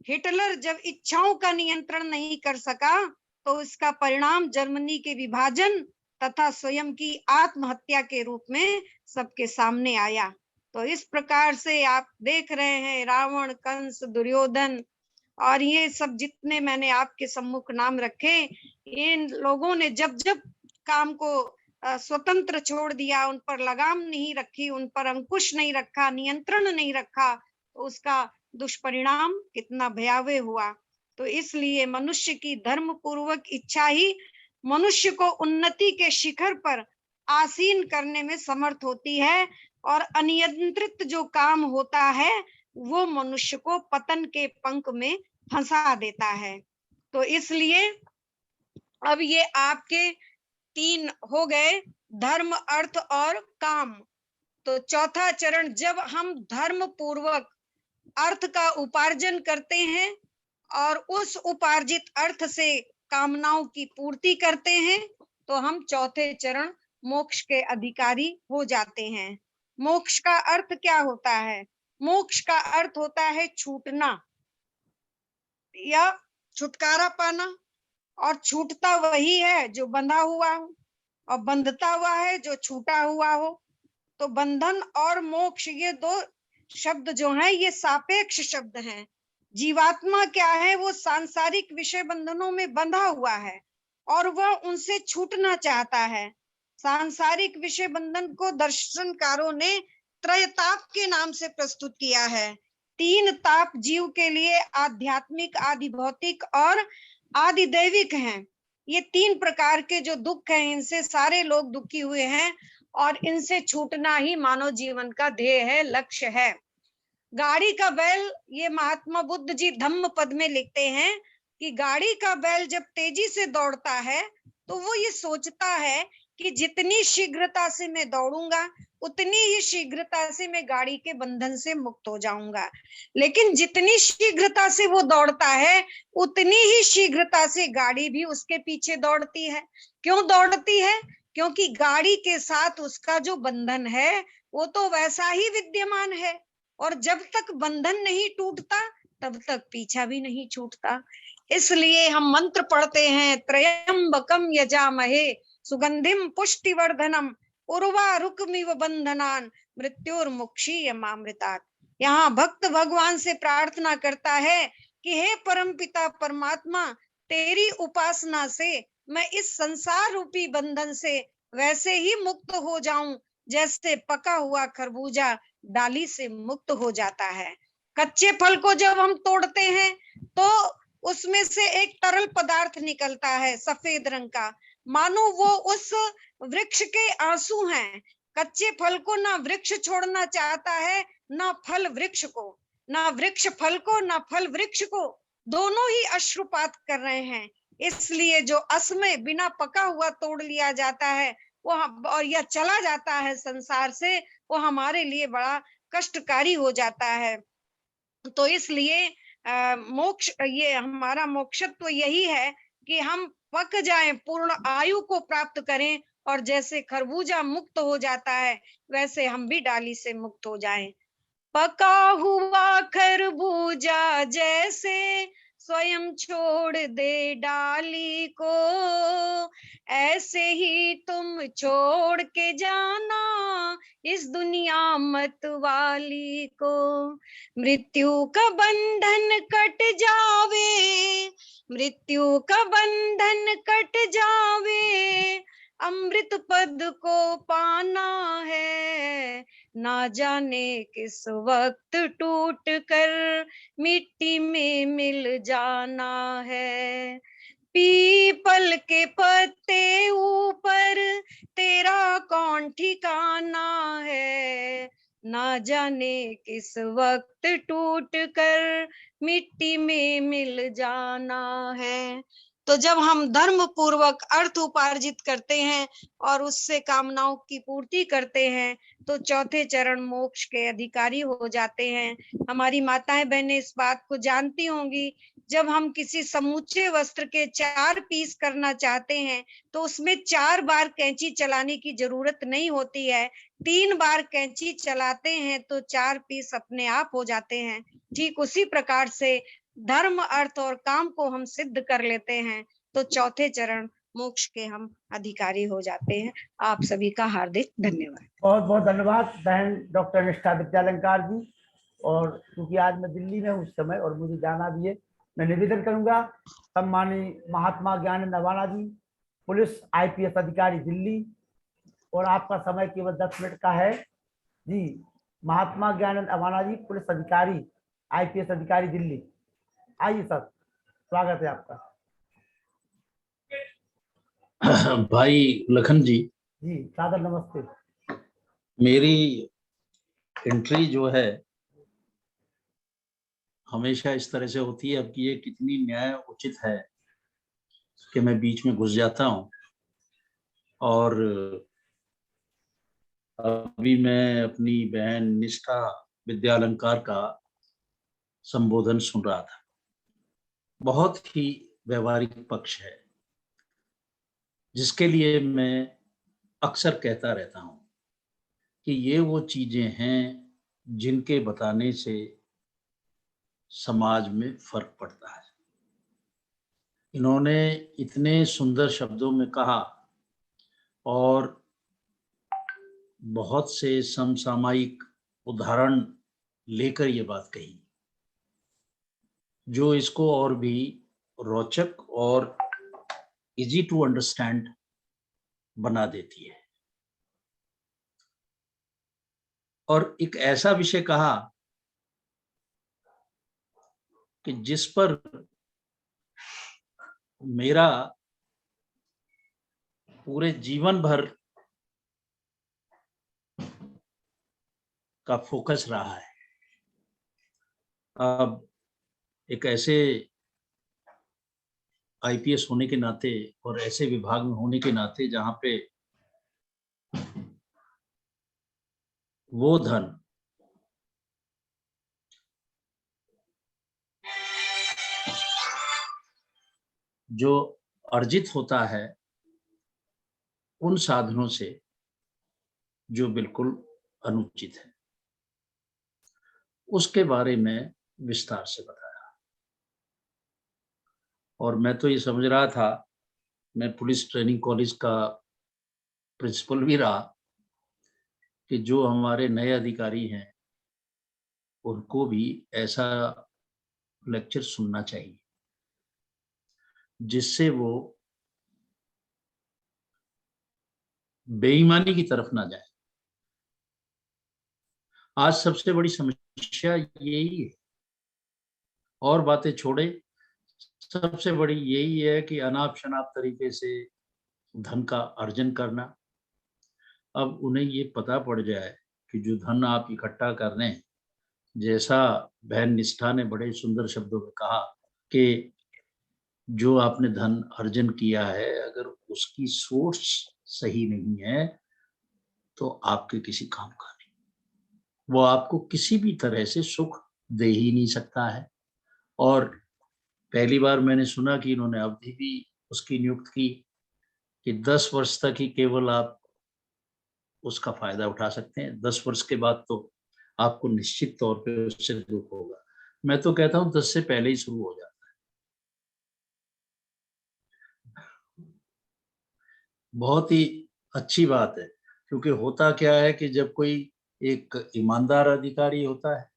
हिटलर जब इच्छाओं का नियंत्रण नहीं कर सका, तो इसका परिणाम जर्मनी के विभाजन तथा स्वयं की आत्महत्या के रूप में सबके सामने आया। तो इस प्रकार से आप देख रहे हैं रावण, कंस, दुर्योधन और ये सब जितने मैंने आपके सम्मुख नाम रखे, इन लोगों ने जब जब काम को स्वतंत्र छोड़ दिया, उन पर लगाम नहीं रखी, उन पर अंकुश नहीं रखा, नियंत्रण नहीं रखा, तो उसका दुष्परिणाम कितना भयावह हुआ। तो इसलिए मनुष्य की धर्म पूर्वक इच्छा ही मनुष्य को उन्नति के शिखर पर आसीन करने में समर्थ होती है, और अनियंत्रित जो काम होता है वो मनुष्य को पतन के पंख में फंसा देता है। तो इसलिए अब ये आपके 3 हो गए, धर्म, अर्थ और काम। तो चौथा चरण, जब हम धर्म पूर्वक अर्थ का उपार्जन करते हैं और उस उपार्जित अर्थ से कामनाओं की पूर्ति करते हैं, तो हम चौथे चरण मोक्ष के अधिकारी हो जाते हैं। मोक्ष का अर्थ क्या होता है? मोक्ष का अर्थ होता है छूटना या छुटकारा पाना, और छूटता वही है जो बंधा हुआ हो, और बंधता हुआ है जो छूटा हुआ हो। तो बंधन और मोक्ष ये 2 शब्द जो हैं ये सापेक्ष शब्द हैं। जीवात्मा क्या है? वो सांसारिक विषय बंधनों में बंधा हुआ है और वह उनसे छूटना चाहता है। सांसारिक विषय बंधन को दर्शनकारों ने त्रयताप के नाम से प्रस्तुत किया है। 3 ताप जीव के लिए आध्यात्मिक, आदि भौतिक और आदि दैविक हैं। ये 3 प्रकार के जो दुख हैं, इनसे सारे लोग दुखी हुए हैं और इनसे छूटना ही मानव जीवन का ध्येय है, लक्ष्य है। गाड़ी का बैल, ये महात्मा बुद्ध जी धम्म पद में लिखते हैं कि गाड़ी का बैल जब तेजी से दौड़ता है तो वो ये सोचता है कि जितनी शीघ्रता से मैं दौड़ूंगा उतनी ही शीघ्रता से मैं गाड़ी के बंधन से मुक्त हो जाऊंगा। लेकिन जितनी शीघ्रता से वो दौड़ता है उतनी ही शीघ्रता से गाड़ी भी उसके पीछे दौड़ती है। क्यों दौड़ती है? क्योंकि गाड़ी के साथ उसका जो बंधन है वो तो वैसा ही विद्यमान है, और जब तक बंधन नहीं टूटता तब तक पीछा भी नहीं छूटता। इसलिए हम मंत्र पढ़ते हैं, त्रयंबकम यजामहे सुगंधिम पुष्टिवर्धनम उर्वारुकमिव बंधनान मृत्युर्मुक्षीयमामृतात्। यहाँ भक्त भगवान से प्रार्थना करता है कि हे परमपिता परमात्मा, तेरी उपासना से मैं इस संसार रूपी बंधन से वैसे ही मुक्त हो जाऊं जैसे पका हुआ खरबूजा डाली से मुक्त हो जाता है। कच्चे फल को जब हम तोड़ते हैं तो उसमें से एक तरल पदार्थ निकलता है सफेद रंग का, मानो वो उस वृक्ष के आंसू हैं। कच्चे फल को ना वृक्ष छोड़ना चाहता है, ना फल वृक्ष को, ना वृक्ष फल को, ना फल वृक्ष को, दोनों ही अश्रुपात कर रहे हैं। इसलिए जो असमय बिना पका हुआ तोड़ लिया जाता है वो और यह चला जाता है संसार से, वो हमारे लिए बड़ा कष्टकारी हो जाता है। तो इसलिए मोक्ष, ये हमारा मोक्षत्व तो यही है कि हम पक जाएं, पूर्ण आयु को प्राप्त करें, और जैसे खरबूजा मुक्त हो जाता है वैसे हम भी डाली से मुक्त हो जाएं। पका हुआ खरबूजा जैसे स्वयं छोड़ दे डाली को, ऐसे ही तुम छोड़ के जाना इस दुनिया मत वाली को। मृत्यु का बंधन कट जावे, मृत्यु का बंधन कट जावे, अमृत पद को पाना है। ना जाने किस वक्त टूट कर मिट्टी में मिल जाना है। पीपल के पत्ते ऊपर तेरा कौन ठिकाना है। ना जाने किस वक्त टूट कर मिट्टी में मिल जाना है। तो जब हम धर्म पूर्वक अर्थ उपार्जित करते हैं और उससे कामनाओं की पूर्ति करते हैं तो चौथे चरण मोक्ष के अधिकारी हो जाते हैं। हमारी माताएं बहनें इस बात को जानती होंगी, जब हम किसी समूचे वस्त्र के 4 पीस करना चाहते हैं तो उसमें 4 बार कैंची चलाने की जरूरत नहीं होती है। 3 बार कैंची चलाते हैं तो 4 पीस अपने आप हो जाते हैं। ठीक उसी प्रकार से धर्म अर्थ और काम को हम सिद्ध कर लेते हैं तो चौथे चरण मोक्ष के हम अधिकारी हो जाते हैं। आप सभी का हार्दिक धन्यवाद। बहुत बहुत धन्यवाद बहन डॉक्टर निष्ठा विद्यालंकार जी। और क्योंकि आज मैं दिल्ली में हूँ उस समय और मुझे जाना भी है, मैं निवेदन करूंगा सम्मानीय महात्मा ज्ञानेंद्र अवाना जी, पुलिस IPS अधिकारी दिल्ली, और आपका समय केवल 10 मिनट का है जी। महात्मा ज्ञानेंद्र अवाना जी, पुलिस अधिकारी IPS अधिकारी दिल्ली, आइए सर, स्वागत है आपका। भाई लखन जी, जी सादर नमस्ते। मेरी एंट्री जो है हमेशा इस तरह से होती है, अब कि ये कितनी न्याय उचित है कि मैं बीच में घुस जाता हूं। और अभी मैं अपनी बहन निष्ठा विद्यालंकार का संबोधन सुन रहा था। बहुत ही व्यवहारिक पक्ष है जिसके लिए मैं अक्सर कहता रहता हूं कि ये वो चीजें हैं जिनके बताने से समाज में फर्क पड़ता है। इन्होंने इतने सुंदर शब्दों में कहा और बहुत से समसामयिक उदाहरण लेकर ये बात कही जो इसको और भी रोचक और इजी टू अंडरस्टैंड बना देती है। और एक ऐसा विषय कहा कि जिस पर मेरा पूरे जीवन भर का फोकस रहा है। अब एक ऐसे IPS होने के नाते और ऐसे विभाग में होने के नाते जहां पे वो धन जो अर्जित होता है उन साधनों से जो बिल्कुल अनुचित है, उसके बारे में विस्तार से बताया। और मैं तो ये समझ रहा था, मैं पुलिस ट्रेनिंग कॉलेज का प्रिंसिपल भी रहा, कि जो हमारे नए अधिकारी हैं उनको भी ऐसा लेक्चर सुनना चाहिए जिससे वो बेईमानी की तरफ ना जाए। आज सबसे बड़ी समस्या यही है, और बातें छोड़े, सबसे बड़ी यही है कि अनाप शनाप तरीके से धन का अर्जन करना। अब उन्हें ये पता पड़ जाए कि जो धन आप इकट्ठा कर रहे हैं, जैसा बहन निष्ठा ने बड़े सुंदर शब्दों में कहा कि जो आपने धन अर्जन किया है, अगर उसकी सोर्स सही नहीं है तो आपके किसी काम का नहीं, वो आपको किसी भी तरह से सुख दे ही नहीं सकता है। और पहली बार मैंने सुना कि इन्होंने अवधि भी उसकी नियुक्त की कि 10 वर्ष तक ही केवल आप उसका फायदा उठा सकते हैं, 10 वर्ष के बाद तो आपको निश्चित तौर पे उससे दुख होगा। मैं तो कहता हूँ 10 से पहले ही शुरू हो जाता है। बहुत ही अच्छी बात है। क्योंकि होता क्या है कि जब कोई एक ईमानदार अधिकारी होता है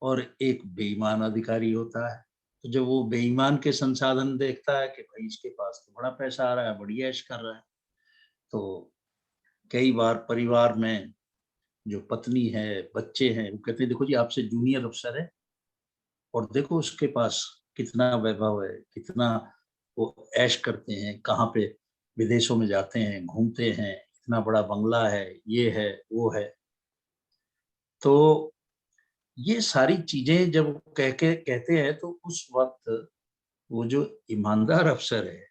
और एक बेईमान अधिकारी होता है, तो जब वो बेईमान के संसाधन देखता है कि भाई इसके पास तो बड़ा पैसा आ रहा है, बड़ी ऐश कर रहा है, तो कई बार परिवार में जो पत्नी है, बच्चे हैं, वो कहते हैं देखो जी आपसे जूनियर अफसर है और देखो उसके पास कितना वैभव है, कितना वो ऐश करते हैं, कहाँ पे विदेशों में जाते हैं, घूमते हैं, इतना बड़ा बंगला है, ये है, वो है। तो ये सारी चीजें जब कह के कहते हैं तो उस वक्त वो जो ईमानदार अफसर है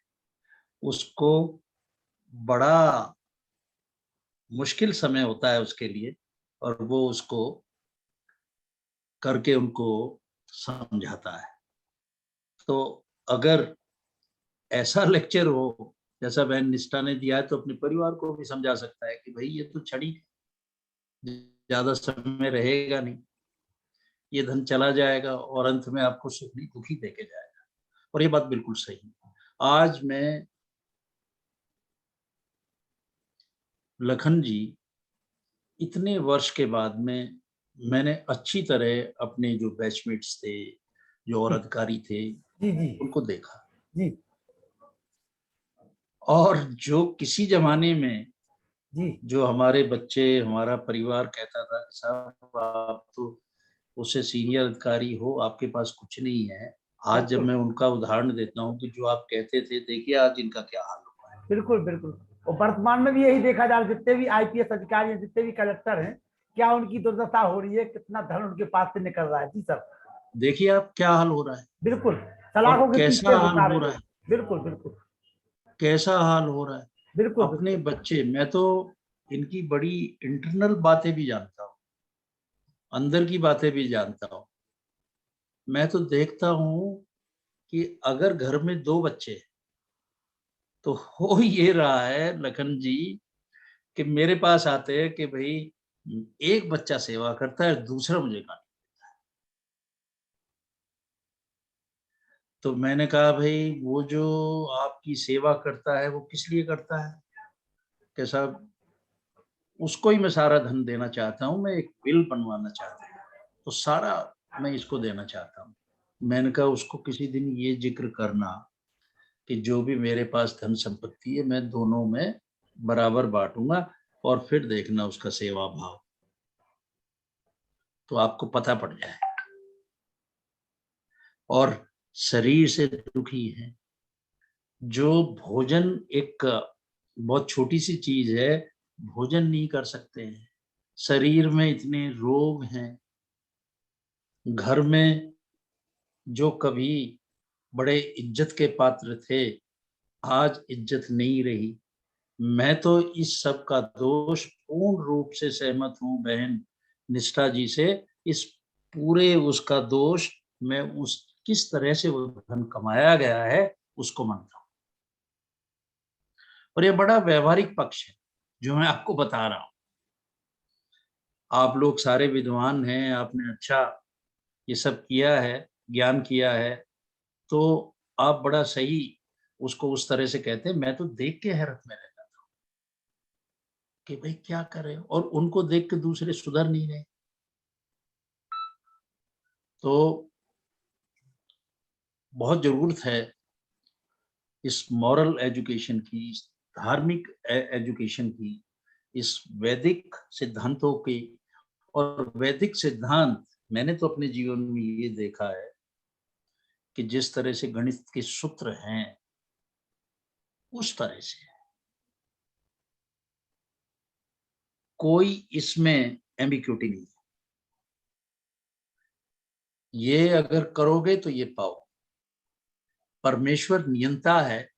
उसको बड़ा मुश्किल समय होता है उसके लिए और वो उसको करके उनको समझाता है। तो अगर ऐसा लेक्चर हो जैसा बहन निष्ठा ने दिया है तो अपने परिवार को भी समझा सकता है कि भाई ये तो छड़ी ज्यादा समय रहेगा नहीं, ये धन चला जाएगा और अंत में आपको सुख नहीं दुखी देके जाएगा। और ये बात बिल्कुल सही है। आज मैं लखन जी इतने वर्ष के बाद में मैंने अच्छी तरह अपने जो बैचमेट्स थे, जो और अधिकारी थे, जी जी उनको देखा। जी और जो किसी जमाने में जी जो हमारे बच्चे, हमारा परिवार कहता था कि साहब आप तो उससे सीनियर अधिकारी हो, आपके पास कुछ नहीं है। आज जब बिल्कुल मैं उनका उदाहरण देता हूँ कि जो आप कहते थे, देखिए आज इनका क्या हाल हुआ है। बिल्कुल बिल्कुल। और वर्तमान में भी यही देखा जा रहा है, जितने भी आईपीएस अधिकारी हैं, जितने भी कलेक्टर हैं, क्या उनकी दुर्दशा हो रही है, कितना धन उनके पास से निकल रहा है। जी सर, देखिए आप क्या हाल हो रहा है बिल्कुल। और सलाखों के कैसा पीछे हाल घुसा हो रहे रहा लोग। है, बिल्कुल बिल्कुल कैसा हाल हो रहा है। बिल्कुल अपने बिल्कुल बच्चे, मैं तो इनकी बड़ी इंटरनल बातें भी जानता हूँ, अंदर की बातें भी जानता हूँ। मैं तो देखता हूँ कि अगर घर में 2 बच्चे हैं, तो हो ये रहा है लखन जी कि मेरे पास आते हैं कि भाई एक बच्चा सेवा करता है, दूसरा मुझे गाली। तो मैंने कहा भाई वो जो आपकी सेवा करता है वो किस लिए करता है? कि साहब उसको ही मैं सारा धन देना चाहता हूँ, मैं एक बिल बनवाना चाहता हूँ, तो सारा मैं इसको देना चाहता हूँ। मैंने कहा उसको किसी दिन ये जिक्र करना कि जो भी मेरे पास धन संपत्ति है मैं दोनों में बराबर बांटूंगा और फिर देखना उसका सेवा भाव, तो आपको पता पड़ जाए। और शरीर से दुखी है, जो भोजन एक बहुत छोटी सी चीज है, भोजन नहीं कर सकते हैं, शरीर में इतने रोग हैं, घर में जो कभी बड़े इज्जत के पात्र थे आज इज्जत नहीं रही। मैं तो इस सब का दोष पूर्ण रूप से सहमत हूँ बहन निष्ठा जी से। इस पूरे उसका दोष मैं उस किस तरह से वो धन कमाया गया है उसको मानता हूँ। और ये बड़ा व्यवहारिक पक्ष है जो मैं आपको बता रहा हूँ। आप लोग सारे विद्वान हैं, आपने अच्छा ये सब किया है, ज्ञान किया है, तो आप बड़ा सही उसको उस तरह से कहते हैं। मैं तो देख के हैरत में रह जाता हूँ कि भाई क्या कर रहे हो, और उनको देख के दूसरे सुधर नहीं रहे। तो बहुत जरूरत है इस मॉरल एजुकेशन की, इस धार्मिक एजुकेशन की, इस वैदिक सिद्धांतों की। और वैदिक सिद्धांत मैंने तो अपने जीवन में ये देखा है कि जिस तरह से गणित के सूत्र हैं उस तरह से कोई इसमें एम्बिग्यूटी नहीं है। ये अगर करोगे तो ये पाओ। परमेश्वर नियंता है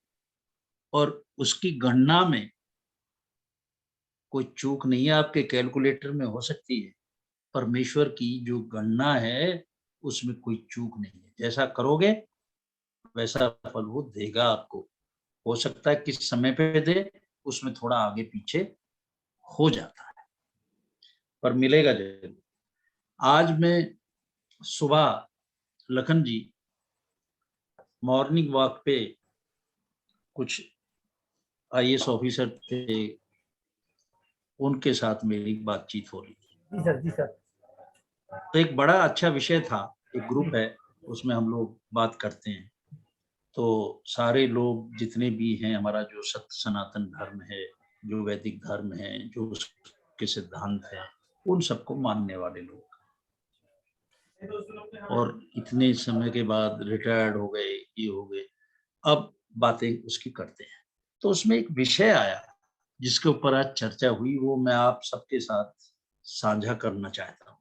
और उसकी गणना में कोई चूक नहीं है। आपके कैलकुलेटर में हो सकती है, परमेश्वर की जो गणना है उसमें कोई चूक नहीं है। जैसा करोगे वैसा फल वो देगा आपको। हो सकता है किस समय पे दे, उसमें थोड़ा आगे पीछे हो जाता है, पर मिलेगा जरूर। आज मैं सुबह लखन जी मॉर्निंग वॉक पे कुछ आईएएस ऑफिसर थे, उनके साथ मेरी बातचीत हो रही थी। जी सर, जी सर। तो एक बड़ा अच्छा विषय था, एक ग्रुप है, उसमें हम लोग बात करते हैं। तो सारे लोग जितने भी हैं, हमारा जो सत्य सनातन धर्म है, जो वैदिक धर्म है, जो उसके सिद्धांत है, उन सबको मानने वाले लोग। और इतने समय के बाद रिटायर्ड हो गए, ये हो गए, अब बातें उसकी करते हैं। तो उसमें एक विषय आया जिसके ऊपर आज चर्चा हुई, वो मैं आप सबके साथ साझा करना चाहता हूँ।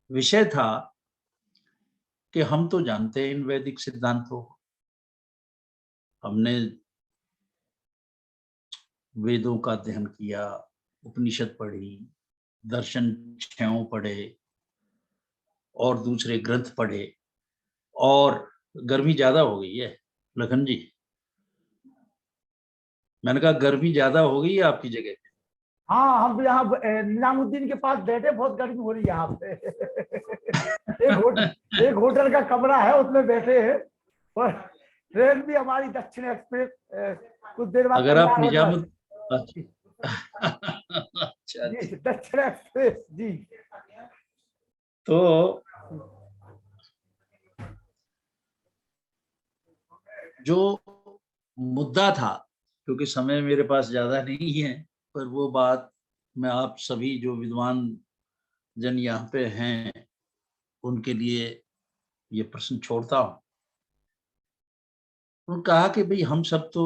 विषय था कि हम तो जानते हैं इन वैदिक सिद्धांतों को, हमने वेदों का अध्ययन किया, उपनिषद पढ़ी, दर्शन छयों पढ़े और दूसरे ग्रंथ पढ़े। और गर्मी ज्यादा हो गई है लखन जी, मैंने कहा गर्मी ज्यादा हो गई है आपकी जगह पे। हाँ, हम यहाँ निजामुद्दीन के पास बैठे, बहुत गर्मी हो रही है यहाँ पे। एक होटल का कमरा है, उसमें बैठे हैं। और ट्रेन भी हमारी दक्षिण एक्सप्रेस कुछ देर बाद अगर आप तैयार है। अच्छा जी, दक्षिण एक्सप्रेस जी। तो जो मुद्दा था, क्योंकि समय मेरे पास ज्यादा नहीं है, पर वो बात मैं आप सभी जो विद्वान जन यहाँ पे हैं उनके लिए ये प्रश्न छोड़ता हूँ। उन्होंने कहा कि भाई हम सब तो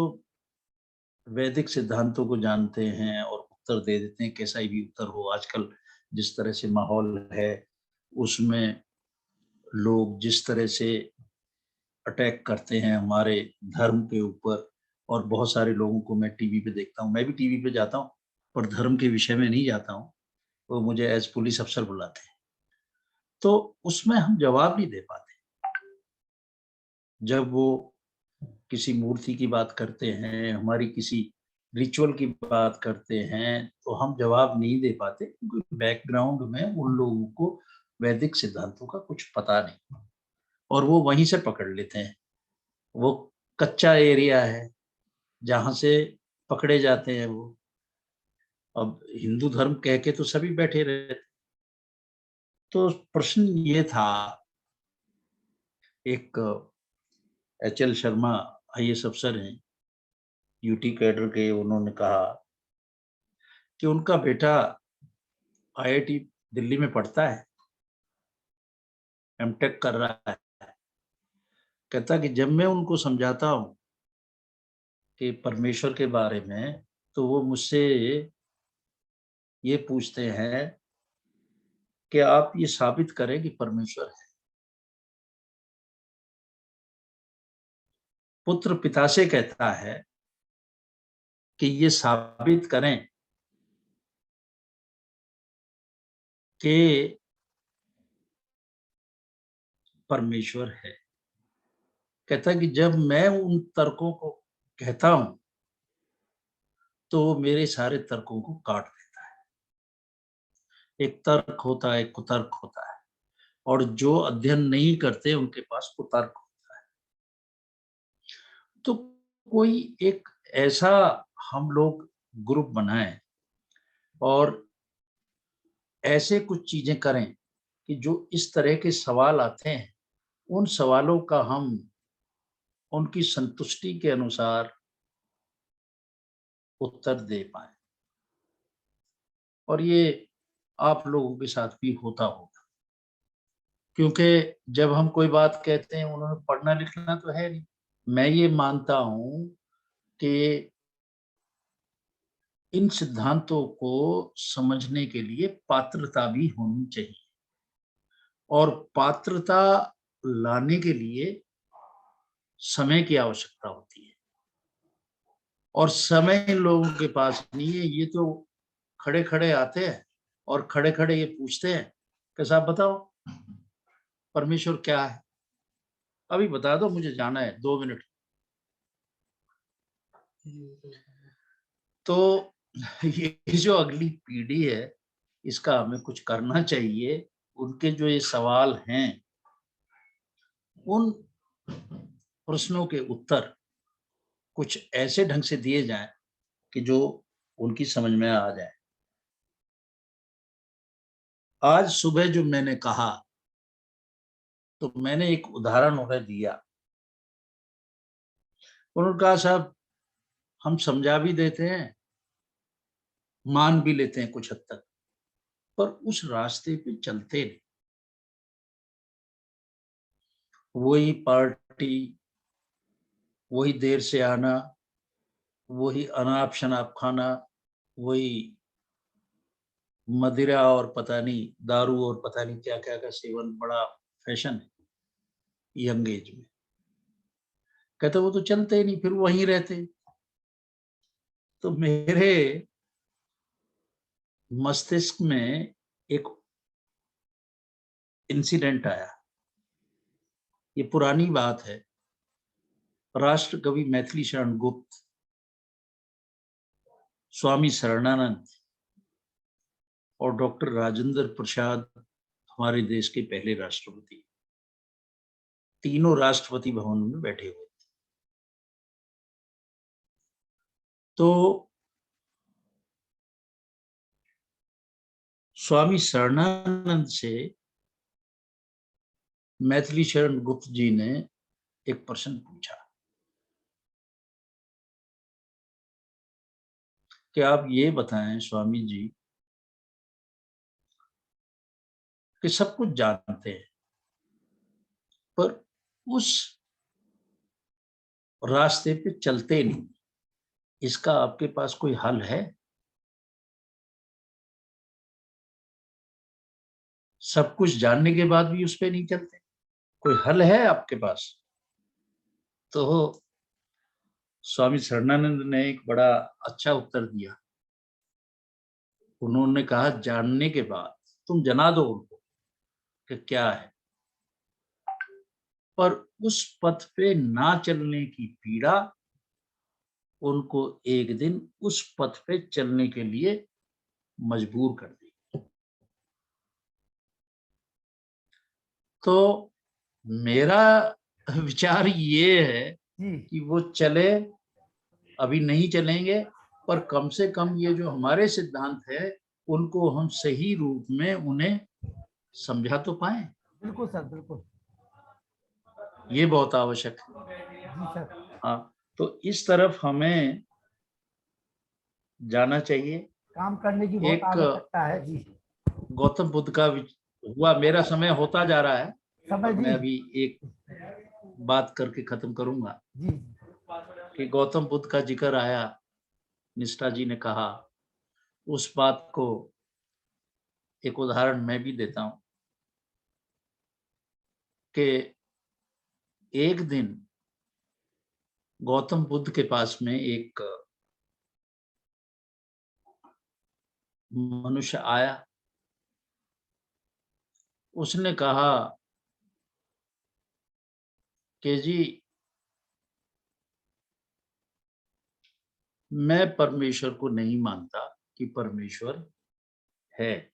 वैदिक सिद्धांतों को जानते हैं और उत्तर दे देते हैं, कैसा ही भी उत्तर हो। आजकल जिस तरह से माहौल है उसमें लोग जिस तरह से अटैक करते हैं हमारे धर्म के ऊपर, और बहुत सारे लोगों को मैं टीवी पे देखता हूँ, मैं भी टीवी पे जाता हूँ पर धर्म के विषय में नहीं जाता हूँ, वो मुझे एज पुलिस अफसर बुलाते हैं, तो उसमें हम जवाब नहीं दे पाते। जब वो किसी मूर्ति की बात करते हैं, हमारी किसी रिचुअल की बात करते हैं, तो हम जवाब नहीं दे पाते क्योंकि बैकग्राउंड में उन लोगों को वैदिक सिद्धांतों का कुछ पता नहीं, और वो वहीं से पकड़ लेते हैं। वो कच्चा एरिया है जहां से पकड़े जाते हैं वो। अब हिंदू धर्म कह के तो सभी बैठे रहते। तो प्रश्न ये था, एक HL शर्मा IAS अफसर हैं, यूटी कैडर के, उन्होंने कहा कि उनका बेटा IIT दिल्ली में पढ़ता है, MTech कर रहा है। कहता कि जब मैं उनको समझाता हूँ कि परमेश्वर के बारे में, तो वो मुझसे ये पूछते हैं कि आप ये साबित करें कि परमेश्वर है। पुत्र पिता से कहता है कि ये साबित करें कि परमेश्वर है। कहता है कि जब मैं उन तर्कों को कहता हूं तो मेरे सारे तर्कों को काट देता है। एक तर्क होता है, एक कुतर्क होता है, और जो अध्ययन नहीं करते उनके पास कुतर्क होता है। तो कोई एक ऐसा हम लोग ग्रुप बनाएं और ऐसे कुछ चीजें करें कि जो इस तरह के सवाल आते हैं, उन सवालों का हम उनकी संतुष्टि के अनुसार उत्तर दे पाए। और ये आप लोगों के साथ भी होता होगा, क्योंकि जब हम कोई बात कहते हैं, उन्होंने पढ़ना लिखना तो है नहीं। मैं ये मानता हूं कि इन सिद्धांतों को समझने के लिए पात्रता भी होनी चाहिए, और पात्रता लाने के लिए समय की आवश्यकता होती है, और समय इन लोगों के पास नहीं है। ये तो खड़े खड़े आते हैं और खड़े खड़े ये पूछते हैं कि साहब बताओ परमेश्वर क्या है, अभी बता दो, मुझे जाना है 2 मिनट। तो ये जो अगली पीढ़ी है, इसका हमें कुछ करना चाहिए। उनके जो ये सवाल हैं, उन प्रश्नों के उत्तर कुछ ऐसे ढंग से दिए जाएं कि जो उनकी समझ में आ जाए। आज सुबह जो मैंने कहा, तो मैंने एक उदाहरण उन्हें दिया। उन्होंने कहा साहब हम समझा भी देते हैं, मान भी लेते हैं कुछ हद तक, पर उस रास्ते पे चलते नहीं। वही पार्टी, वही देर से आना, वही अनाप शनाप खाना, वही मदिरा और पता नहीं दारू और पता नहीं क्या क्या का सेवन बड़ा फैशन है यंग एज में। कहते वो तो चलते ही नहीं, फिर वहीं रहते। तो मेरे मस्तिष्क में एक इंसिडेंट आया। ये पुरानी बात है। राष्ट्र कवि मैथिली शरण गुप्त, स्वामी शरणानंद और डॉक्टर राजेंद्र प्रसाद हमारे देश के पहले राष्ट्रपति, तीनों राष्ट्रपति भवन में बैठे हुए थे। तो स्वामी शरणानंद से मैथिली शरण गुप्त जी ने एक प्रश्न पूछा कि आप ये बताएं स्वामी जी कि सब कुछ जानते हैं, पर उस रास्ते पे चलते नहीं, इसका आपके पास कोई हल है? सब कुछ जानने के बाद भी उस पे नहीं चलते, कोई हल है आपके पास? तो स्वामी शरणानंद ने एक बड़ा अच्छा उत्तर दिया। उन्होंने कहा जानने के बाद तुम जना दो उनको कि क्या है, पर उस पथ पे ना चलने की पीड़ा उनको एक दिन उस पथ पे चलने के लिए मजबूर कर दी। तो मेरा विचार ये है कि वो चले, अभी नहीं चलेंगे, पर कम से कम ये जो हमारे सिद्धांत है उनको हम सही रूप में उन्हें समझा तो पाए। बिल्कुल सर, बिल्कुल। ये बहुत आवश्यक है। जी सर। हाँ, तो इस तरफ हमें जाना चाहिए। काम करने की बहुत आवश्यकता है जी। गौतम बुद्ध का हुआ, मेरा समय होता जा रहा है, समय मैं जी। अभी एक बात करके खत्म करूंगा जी। कि गौतम बुद्ध का जिक्र आया, निष्ठा जी ने कहा, उस बात को एक उदाहरण मैं भी देता हूं कि एक दिन गौतम बुद्ध के पास में एक मनुष्य आया। उसने कहा कि जी मैं परमेश्वर को नहीं मानता कि परमेश्वर है,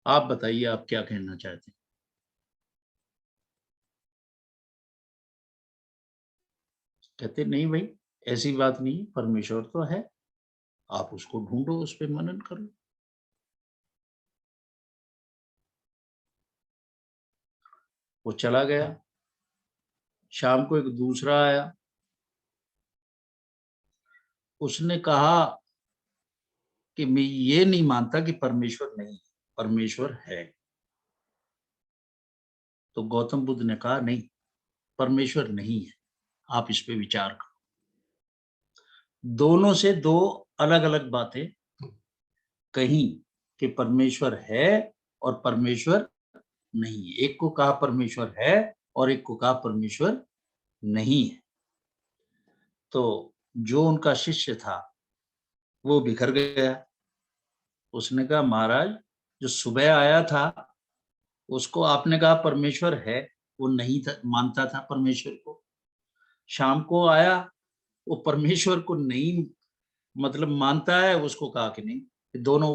आप बताइए आप क्या कहना चाहते हैं? कहते नहीं भाई, ऐसी बात नहीं, परमेश्वर तो है, आप उसको ढूंढो, उस पर मनन करो। वो चला गया। शाम को एक दूसरा आया। उसने कहा कि मैं ये नहीं मानता कि परमेश्वर नहीं, परमेश्वर है। तो गौतम बुद्ध ने कहा नहीं, परमेश्वर नहीं है, आप इस पे विचार करो। दोनों से दो अलग अलग बातें कही कि परमेश्वर है और परमेश्वर नहीं है। एक को कहा परमेश्वर है और एक को कहा परमेश्वर नहीं है। तो जो उनका शिष्य था वो बिखर गया। उसने कहा महाराज, जो सुबह आया था उसको आपने कहा परमेश्वर है, वो नहीं था, मानता था परमेश्वर को। शाम को आया, वो परमेश्वर को नहीं मतलब मानता है, उसको कहा कि नहीं। दोनों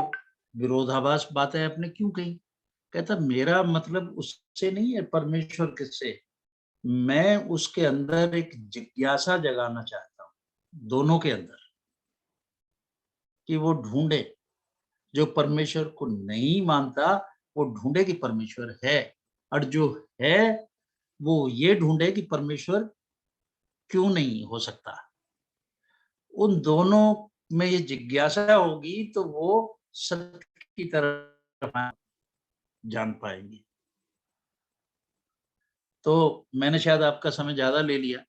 विरोधाभास बातें आपने क्यों कही? कहता मेरा मतलब उससे नहीं है, परमेश्वर किससे, मैं उसके अंदर एक जिज्ञासा जगाना चाहता हूँ दोनों के अंदर कि वो ढूंढे, जो परमेश्वर को नहीं मानता वो ढूंढे कि परमेश्वर है, और जो है वो ये ढूंढे कि परमेश्वर क्यों नहीं हो सकता। उन दोनों में ये जिज्ञासा होगी तो वो सत्य की तरफ जान पाएंगे। तो मैंने शायद आपका समय ज्यादा ले लिया।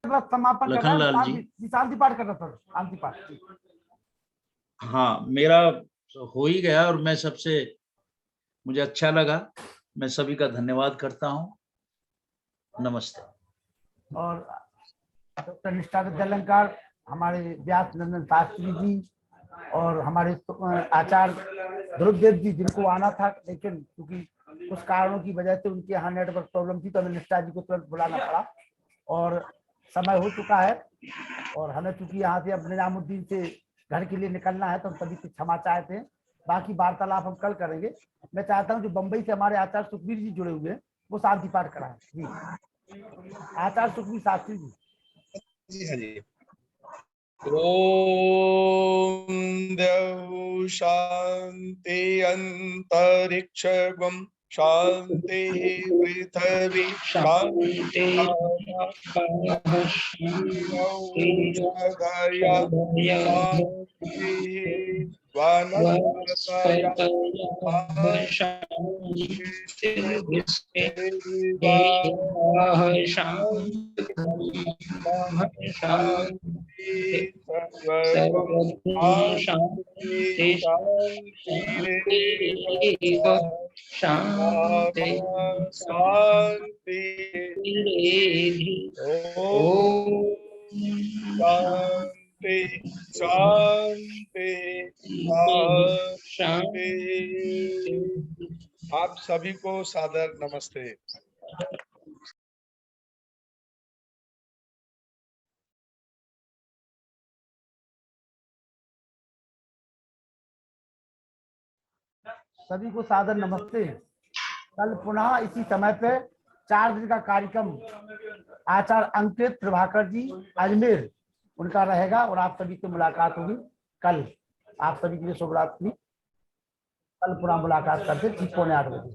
समापन कर लखन लाल जी। शांति पाठ करना सर, शांति पाठ। हाँ, मेरा हो ही गया और मैं सबसे, मुझे अच्छा लगा, मैं सभी का धन्यवाद करता हूँ। नमस्ते। और डॉक्टर निष्ठा विद्यालंकार, हमारे व्यास नंदन शास्त्री जी और हमारे आचार्य ध्रुवदेव जी, जिनको आना था लेकिन क्योंकि कुछ कारणों की वजह से उनके यहाँ नेटवर्क प्रॉब्लम थी तो हमें निष्ठा जी को तुरंत बुलाना पड़ा और समय हो चुका है और हमें चूंकि यहाँ से अब निजामुद्दीन से घर के लिए निकलना है तो हम सभी से क्षमा चाहते हैं। बाकी वार्तालाप हम कल करेंगे। मैं चाहता हूँ जो बंबई से हमारे आचार्य सुखबीर जी जुड़े हुए हैं वो शांति पाठ कराएं जी। आचार्य सुखबीर शास्त्री जी। जी हाँ जी। ओम देव शांति अंतरिक्षगम शांति पृथ्वी शांति शांति शांति शांति। आप सभी को सादर नमस्ते। सभी को सादर नमस्ते। कल पुनः इसी समय पे 4 दिन का कार्यक्रम आचार्य अंकित प्रभाकर जी अजमेर उनका रहेगा और आप सभी से मुलाकात होगी कल। आप सभी के लिए शुभ रात्रि। कल पुनः मुलाकात करते ठीक 8:45 बजे।